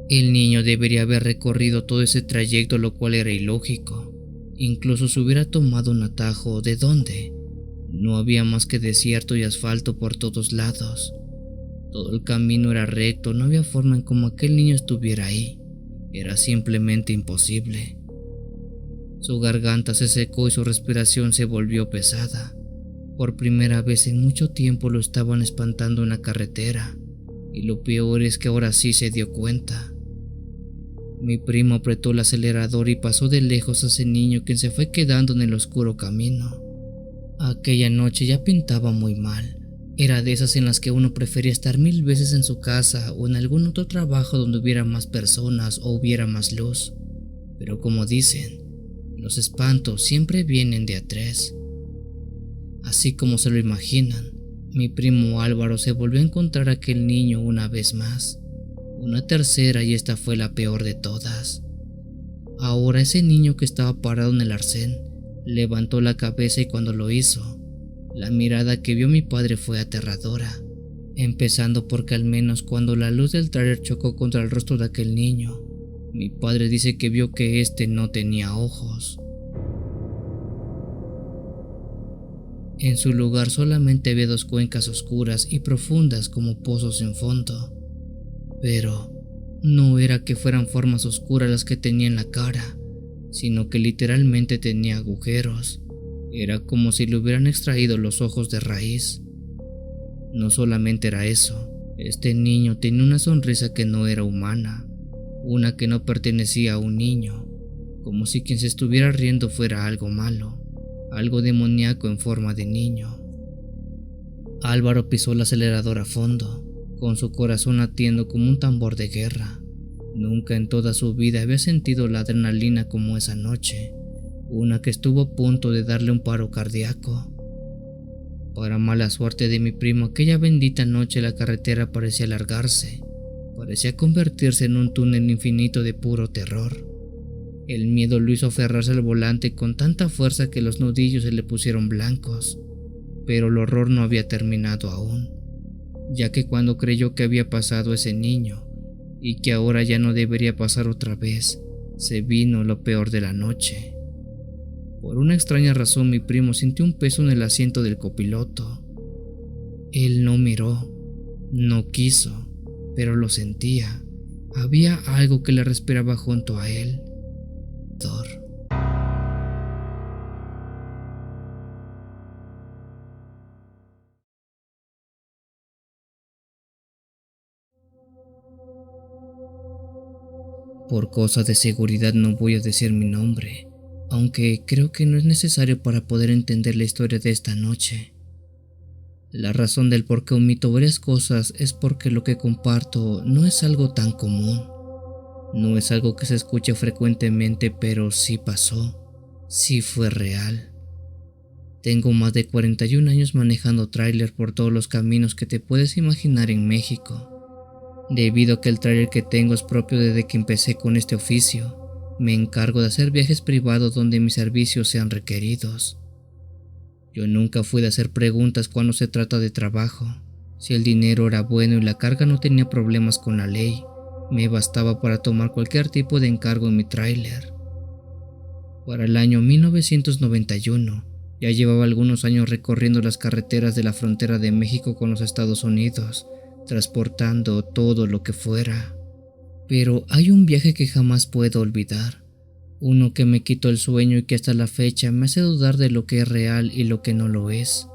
El niño debería haber recorrido todo ese trayecto, lo cual era ilógico. Incluso si hubiera tomado un atajo, ¿de dónde? No había más que desierto y asfalto por todos lados. Todo el camino era recto, no había forma en cómo aquel niño estuviera ahí. Era simplemente imposible. Su garganta se secó y su respiración se volvió pesada. Por primera vez en mucho tiempo lo estaban espantando en la carretera, y lo peor es que ahora sí se dio cuenta. Mi primo apretó el acelerador y pasó de lejos a ese niño, quien se fue quedando en el oscuro camino. Aquella noche ya pintaba muy mal. Era de esas en las que uno prefería estar 1000 veces en su casa o en algún otro trabajo donde hubiera más personas o hubiera más luz. Pero como dicen, los espantos siempre vienen de a tres. Así como se lo imaginan, mi primo Álvaro se volvió a encontrar a aquel niño una vez más. Una tercera, y esta fue la peor de todas. Ahora ese niño que estaba parado en el arcén levantó la cabeza y cuando lo hizo, la mirada que vio mi padre fue aterradora, empezando porque al menos cuando la luz del tráiler chocó contra el rostro de aquel niño, mi padre dice que vio que este no tenía ojos. En su lugar solamente había 2 cuencas oscuras y profundas como pozos sin fondo. Pero no era que fueran formas oscuras las que tenía en la cara, sino que literalmente tenía agujeros. Era como si le hubieran extraído los ojos de raíz. No solamente era eso, este niño tenía una sonrisa que no era humana, una que no pertenecía a un niño, como si quien se estuviera riendo fuera algo malo, algo demoníaco en forma de niño. Álvaro pisó el acelerador a fondo, con su corazón latiendo como un tambor de guerra. Nunca en toda su vida había sentido la adrenalina como esa noche. una que estuvo a punto de darle un paro cardíaco. Para mala suerte de mi primo, aquella bendita noche la carretera parecía alargarse, parecía convertirse en un túnel infinito de puro terror. El miedo lo hizo aferrarse al volante con tanta fuerza que los nudillos se le pusieron blancos, pero el horror no había terminado aún, ya que cuando creyó que había pasado ese niño y que ahora ya no debería pasar otra vez, se vino lo peor de la noche. Por una extraña razón mi primo sintió un peso en el asiento del copiloto. Él no miró, no quiso, pero lo sentía. Había algo que le respiraba junto a él. Thor. Por cosas de seguridad no voy a decir mi nombre, aunque creo que no es necesario para poder entender la historia de esta noche. La razón del por qué omito varias cosas es porque lo que comparto no es algo tan común. No es algo que se escuche frecuentemente, pero sí pasó, sí fue real. Tengo más de 41 años manejando tráiler por todos los caminos que te puedes imaginar en México. Debido a que el tráiler que tengo es propio desde que empecé con este oficio, me encargo de hacer viajes privados donde mis servicios sean requeridos. Yo nunca fui de hacer preguntas cuando se trata de trabajo. Si el dinero era bueno y la carga no tenía problemas con la ley, me bastaba para tomar cualquier tipo de encargo en mi tráiler. Para el año 1991, ya llevaba algunos años recorriendo las carreteras de la frontera de México con los Estados Unidos, transportando todo lo que fuera. Pero hay un viaje que jamás puedo olvidar, uno que me quitó el sueño y que hasta la fecha me hace dudar de lo que es real y lo que no lo es.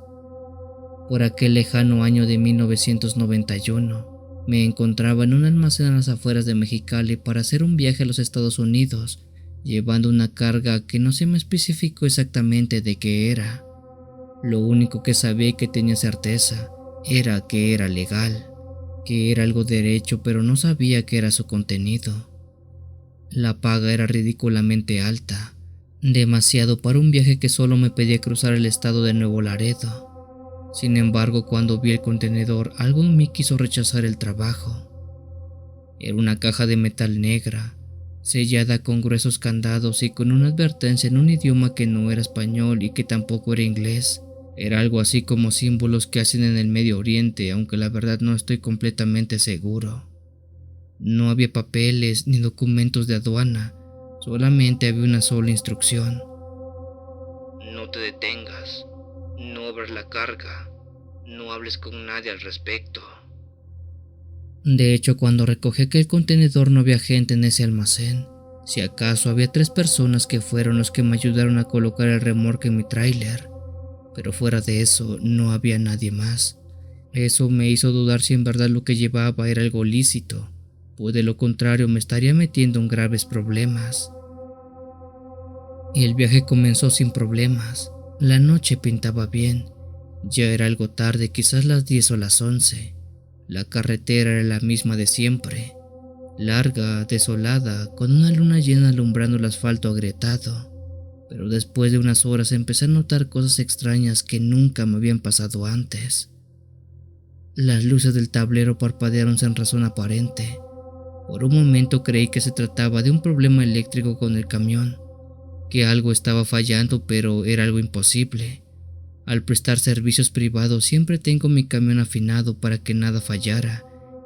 Por aquel lejano año de 1991, me encontraba en un almacén a las afueras de Mexicali para hacer un viaje a los Estados Unidos, llevando una carga que no se me especificó exactamente de qué era. Lo único que sabía y que tenía certeza era que era legal, que era algo derecho, pero no sabía qué era su contenido. La paga era ridículamente alta, demasiado para un viaje que solo me pedía cruzar el estado de Nuevo Laredo. Sin embargo, cuando vi el contenedor, algo en mí quiso rechazar el trabajo. Era una caja de metal negra, sellada con gruesos candados y con una advertencia en un idioma que no era español y que tampoco era inglés. Era algo así como símbolos que hacen en el Medio Oriente, aunque la verdad no estoy completamente seguro. No había papeles ni documentos de aduana, solamente había una sola instrucción. No te detengas, no abras la carga, no hables con nadie al respecto. De hecho, cuando recogí aquel contenedor no había gente en ese almacén. Si acaso había 3 personas que fueron los que me ayudaron a colocar el remolque en mi tráiler. Pero fuera de eso, no había nadie más. Eso me hizo dudar si en verdad lo que llevaba era algo lícito, pues de lo contrario me estaría metiendo en graves problemas. El viaje comenzó sin problemas. La noche pintaba bien. Ya era algo tarde, quizás las 10 o las 11. La carretera era la misma de siempre, larga, desolada, con una luna llena alumbrando el asfalto agrietado. Pero después de unas horas empecé a notar cosas extrañas que nunca me habían pasado antes. Las luces del tablero parpadearon sin razón aparente. Por un momento creí que se trataba de un problema eléctrico con el camión, que algo estaba fallando, pero era algo imposible. Al prestar servicios privados siempre tengo mi camión afinado para que nada fallara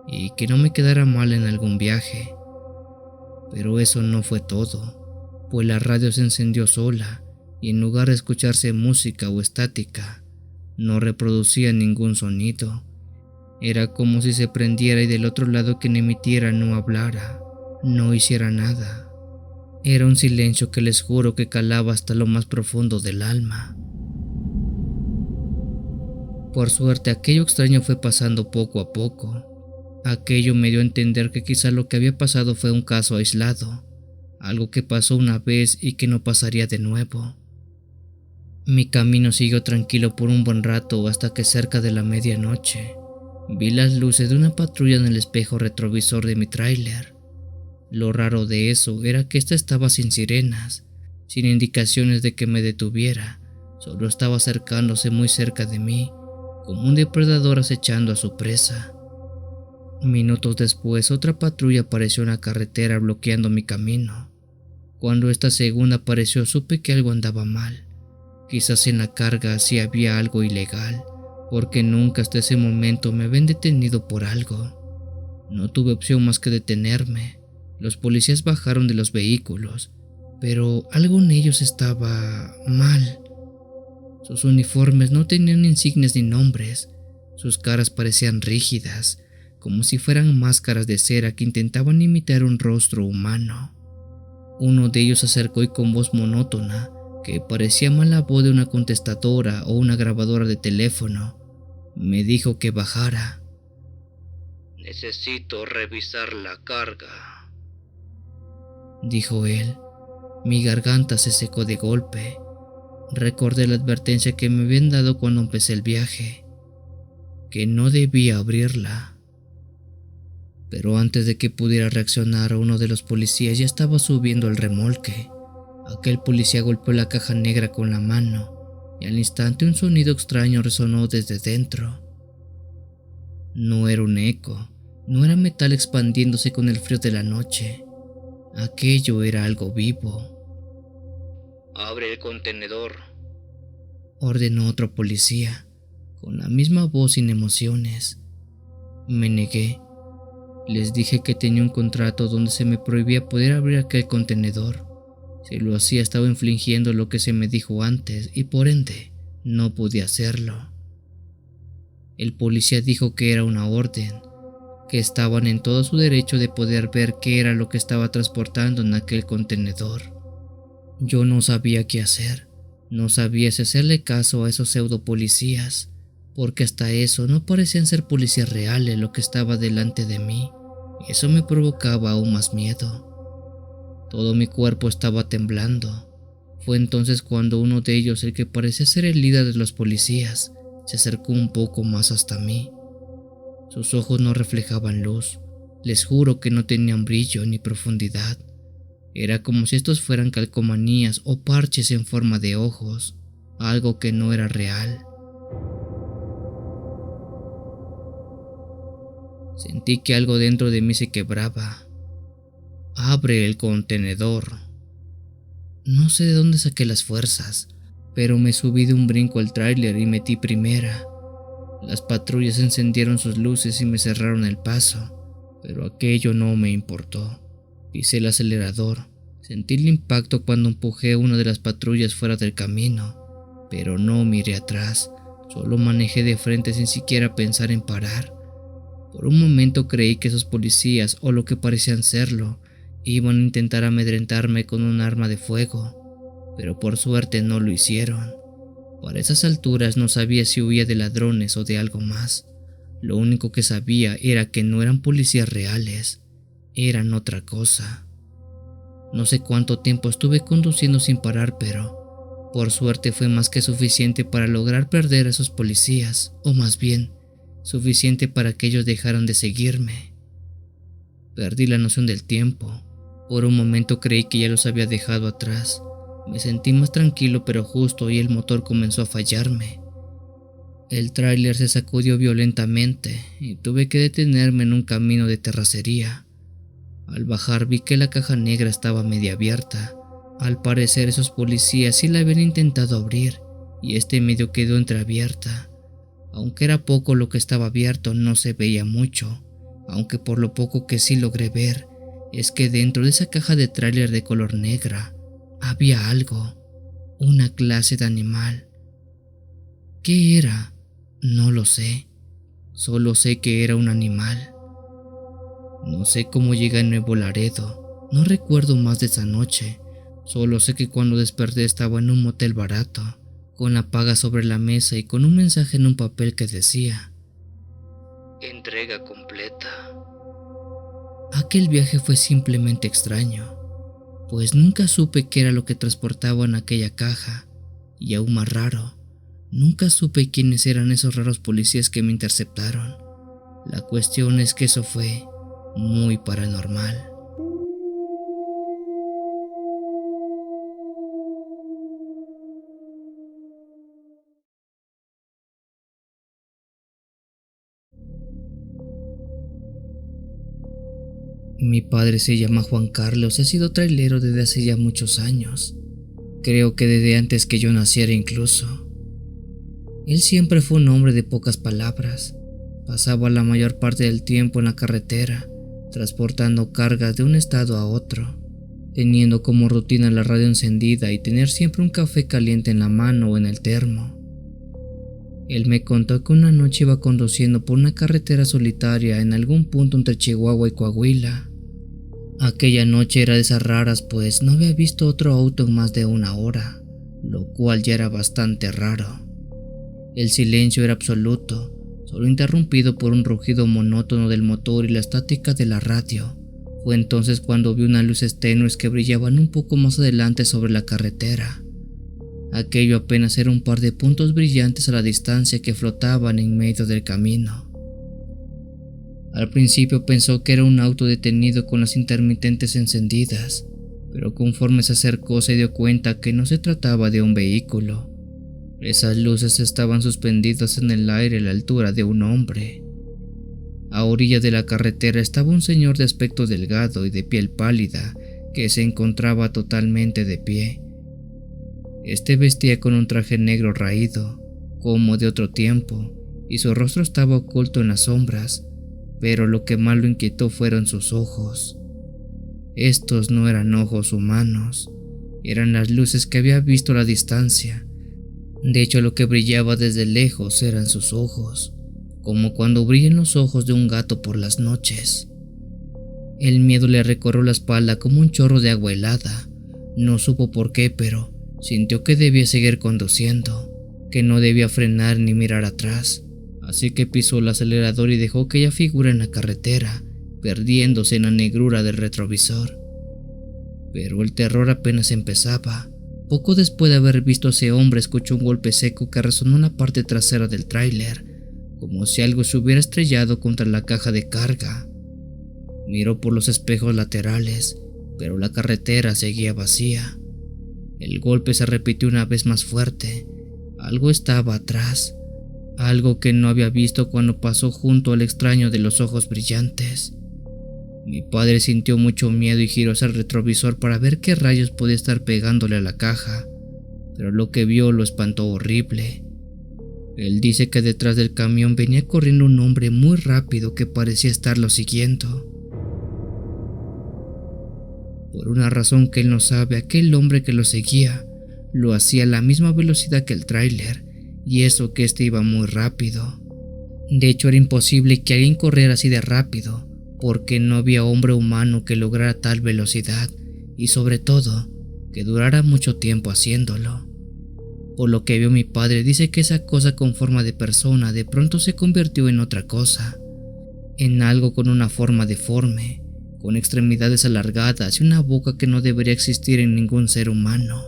y que no me quedara mal en algún viaje. Pero eso no fue todo, pues la radio se encendió sola y en lugar de escucharse música o estática, no reproducía ningún sonido. Era como si se prendiera y del otro lado quien emitiera no hablara, no hiciera nada. Era un silencio que les juro que calaba hasta lo más profundo del alma. Por suerte, aquello extraño fue pasando poco a poco. Aquello me dio a entender que quizá lo que había pasado fue un caso aislado, algo que pasó una vez y que no pasaría de nuevo. Mi camino siguió tranquilo por un buen rato hasta que cerca de la medianoche vi las luces de una patrulla en el espejo retrovisor de mi tráiler. Lo raro de eso era que esta estaba sin sirenas, sin indicaciones de que me detuviera. Solo estaba acercándose muy cerca de mí, como un depredador acechando a su presa. Minutos después, otra patrulla apareció en la carretera bloqueando mi camino. Cuando esta segunda apareció, supe que algo andaba mal. Quizás en la carga sí había algo ilegal, porque nunca hasta ese momento me habían detenido por algo. No tuve opción más que detenerme. Los policías bajaron de los vehículos, pero algo en ellos estaba mal. Sus uniformes no tenían insignias ni nombres. Sus caras parecían rígidas, como si fueran máscaras de cera que intentaban imitar un rostro humano. Uno de ellos se acercó y con voz monótona, que parecía más la voz de una contestadora o una grabadora de teléfono, me dijo que bajara. Necesito revisar la carga, dijo él. Mi garganta se secó de golpe. Recordé la advertencia que me habían dado cuando empecé el viaje, que no debía abrirla. Pero antes de que pudiera reaccionar, uno de los policías ya estaba subiendo al remolque. Aquel policía golpeó la caja negra con la mano y al instante un sonido extraño resonó desde dentro. No era un eco, no era metal expandiéndose con el frío de la noche. Aquello era algo vivo. Abre el contenedor, ordenó otro policía, con la misma voz sin emociones. Me negué. Les dije que tenía un contrato donde se me prohibía poder abrir aquel contenedor. Si lo hacía estaba infringiendo lo que se me dijo antes y por ende no podía hacerlo. El policía dijo que era una orden, que estaban en todo su derecho de poder ver qué era lo que estaba transportando en aquel contenedor. Yo no sabía qué hacer, no sabía si hacerle caso a esos pseudo policías, porque hasta eso no parecían ser policías reales lo que estaba delante de mí. Eso me provocaba aún más miedo. Todo mi cuerpo estaba temblando. Fue entonces cuando uno de ellos, el que parecía ser el líder de los policías, se acercó un poco más hasta mí. Sus ojos no reflejaban luz. Les juro que no tenían brillo ni profundidad. Era como si estos fueran calcomanías o parches en forma de ojos, algo que no era real. Sentí que algo dentro de mí se quebraba. Abre el contenedor. No sé de dónde saqué las fuerzas, pero me subí de un brinco al tráiler y metí primera. Las patrullas encendieron sus luces y me cerraron el paso, pero aquello no me importó. Pisé el acelerador. Sentí el impacto cuando empujé a una de las patrullas fuera del camino, pero no miré atrás. Solo manejé de frente sin siquiera pensar en parar. Por un momento creí que esos policías, o lo que parecían serlo, iban a intentar amedrentarme con un arma de fuego, pero por suerte no lo hicieron. Para esas alturas no sabía si huía de ladrones o de algo más. Lo único que sabía era que no eran policías reales, eran otra cosa. No sé cuánto tiempo estuve conduciendo sin parar, pero por suerte fue más que suficiente para lograr perder a esos policías, o más bien, suficiente para que ellos dejaran de seguirme. Perdí la noción del tiempo. Por un momento creí que ya los había dejado atrás. Me sentí más tranquilo, pero justo ahí el motor comenzó a fallarme. El tráiler se sacudió violentamente y tuve que detenerme en un camino de terracería. Al bajar vi que la caja negra estaba media abierta. Al parecer esos policías sí la habían intentado abrir y medio quedó entreabierta. Aunque era poco lo que estaba abierto, no se veía mucho, aunque por lo poco que sí logré ver es que dentro de esa caja de tráiler de color negra había algo, una clase de animal. ¿Qué era? No lo sé, solo sé que era un animal. No sé cómo llegué a Nuevo Laredo, no recuerdo más de esa noche, solo sé que cuando desperté estaba en un motel barato, con la paga sobre la mesa y con un mensaje en un papel que decía: entrega completa. Aquel viaje fue simplemente extraño, pues nunca supe qué era lo que transportaba en aquella caja, y aún más raro, nunca supe quiénes eran esos raros policías que me interceptaron. La cuestión es que eso fue muy paranormal. Mi padre se llama Juan Carlos y ha sido trailero desde hace ya muchos años. Creo que desde antes que yo naciera incluso. Él siempre fue un hombre de pocas palabras. Pasaba la mayor parte del tiempo en la carretera, transportando cargas de un estado a otro, teniendo como rutina la radio encendida y tener siempre un café caliente en la mano o en el termo. Él me contó que una noche iba conduciendo por una carretera solitaria en algún punto entre Chihuahua y Coahuila. Aquella noche era de esas raras, pues no había visto otro auto en más de una hora, lo cual ya era bastante raro. El silencio era absoluto, solo interrumpido por un rugido monótono del motor y la estática de la radio. Fue entonces cuando vi unas luces tenues que brillaban un poco más adelante sobre la carretera. Aquello apenas era un par de puntos brillantes a la distancia que flotaban en medio del camino. Al principio pensó que era un auto detenido con las intermitentes encendidas, pero conforme se acercó se dio cuenta que no se trataba de un vehículo. Esas luces estaban suspendidas en el aire a la altura de un hombre. A orilla de la carretera estaba un señor de aspecto delgado y de piel pálida que se encontraba totalmente de pie. Este vestía con un traje negro raído, como de otro tiempo, y su rostro estaba oculto en las sombras, pero lo que más lo inquietó fueron sus ojos. Estos no eran ojos humanos, eran las luces que había visto a la distancia. De hecho, lo que brillaba desde lejos eran sus ojos, como cuando brillan los ojos de un gato por las noches. El miedo le recorrió la espalda como un chorro de agua helada. No supo por qué, pero sintió que debía seguir conduciendo, que no debía frenar ni mirar atrás, así que pisó el acelerador y dejó aquella figura en la carretera, perdiéndose en la negrura del retrovisor. Pero el terror apenas empezaba. Poco después de haber visto a ese hombre, escuchó un golpe seco que resonó en la parte trasera del tráiler, como si algo se hubiera estrellado contra la caja de carga. Miró por los espejos laterales, pero la carretera seguía vacía. El golpe se repitió una vez más fuerte. Algo estaba atrás, algo que no había visto cuando pasó junto al extraño de los ojos brillantes. Mi padre sintió mucho miedo y giró hacia el retrovisor para ver qué rayos podía estar pegándole a la caja, pero lo que vio lo espantó horrible. Él dice que detrás del camión venía corriendo un hombre muy rápido que parecía estarlo siguiendo. Por una razón que él no sabe, aquel hombre que lo seguía lo hacía a la misma velocidad que el tráiler, y eso que este iba muy rápido. De hecho, era imposible que alguien corriera así de rápido, porque no había hombre humano que lograra tal velocidad, y sobre todo, que durara mucho tiempo haciéndolo. Por lo que vio mi padre, dice que esa cosa con forma de persona de pronto se convirtió en otra cosa, en algo con una forma deforme, con extremidades alargadas y una boca que no debería existir en ningún ser humano.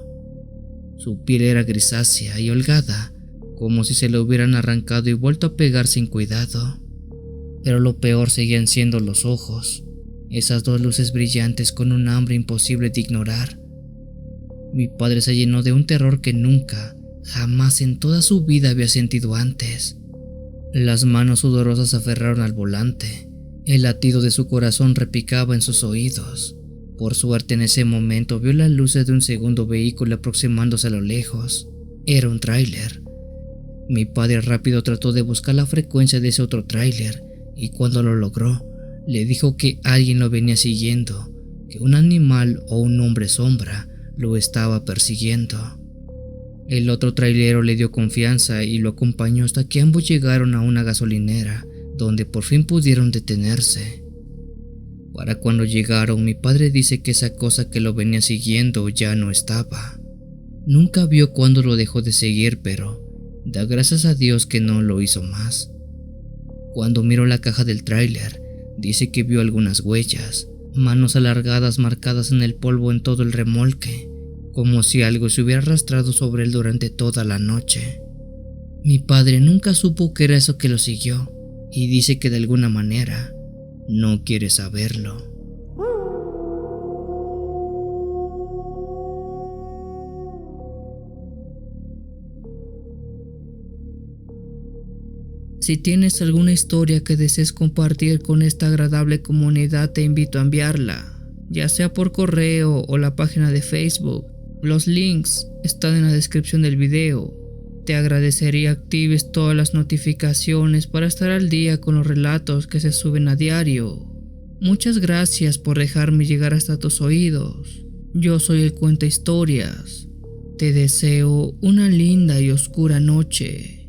Su piel era grisácea y holgada, como si se le hubieran arrancado y vuelto a pegar sin cuidado. Pero lo peor seguían siendo los ojos, esas dos luces brillantes con un hambre imposible de ignorar. Mi padre se llenó de un terror que nunca, jamás en toda su vida había sentido antes. Las manos sudorosas se aferraron al volante. El latido de su corazón repicaba en sus oídos. Por suerte, en ese momento vio las luces de un segundo vehículo aproximándose a lo lejos. Era un tráiler. Mi padre rápido trató de buscar la frecuencia de ese otro tráiler, y cuando lo logró, le dijo que alguien lo venía siguiendo, que un animal o un hombre sombra lo estaba persiguiendo. El otro trailero le dio confianza y lo acompañó hasta que ambos llegaron a una gasolinera, donde por fin pudieron detenerse. Para cuando llegaron, mi padre dice que esa cosa que lo venía siguiendo ya no estaba. Nunca vio cuándo lo dejó de seguir, pero da gracias a Dios que no lo hizo más. Cuando miró la caja del tráiler, dice que vio algunas huellas, manos alargadas marcadas en el polvo en todo el remolque, como si algo se hubiera arrastrado sobre él durante toda la noche. Mi padre nunca supo qué era eso que lo siguió, y dice que de alguna manera no quiere saberlo. Si tienes alguna historia que desees compartir con esta agradable comunidad, te invito a enviarla, ya sea por correo o la página de Facebook. Los links están en la descripción del video. Te agradecería actives todas las notificaciones para estar al día con los relatos que se suben a diario. Muchas gracias por dejarme llegar hasta tus oídos. Yo soy el Cuenta Historias. Te deseo una linda y oscura noche.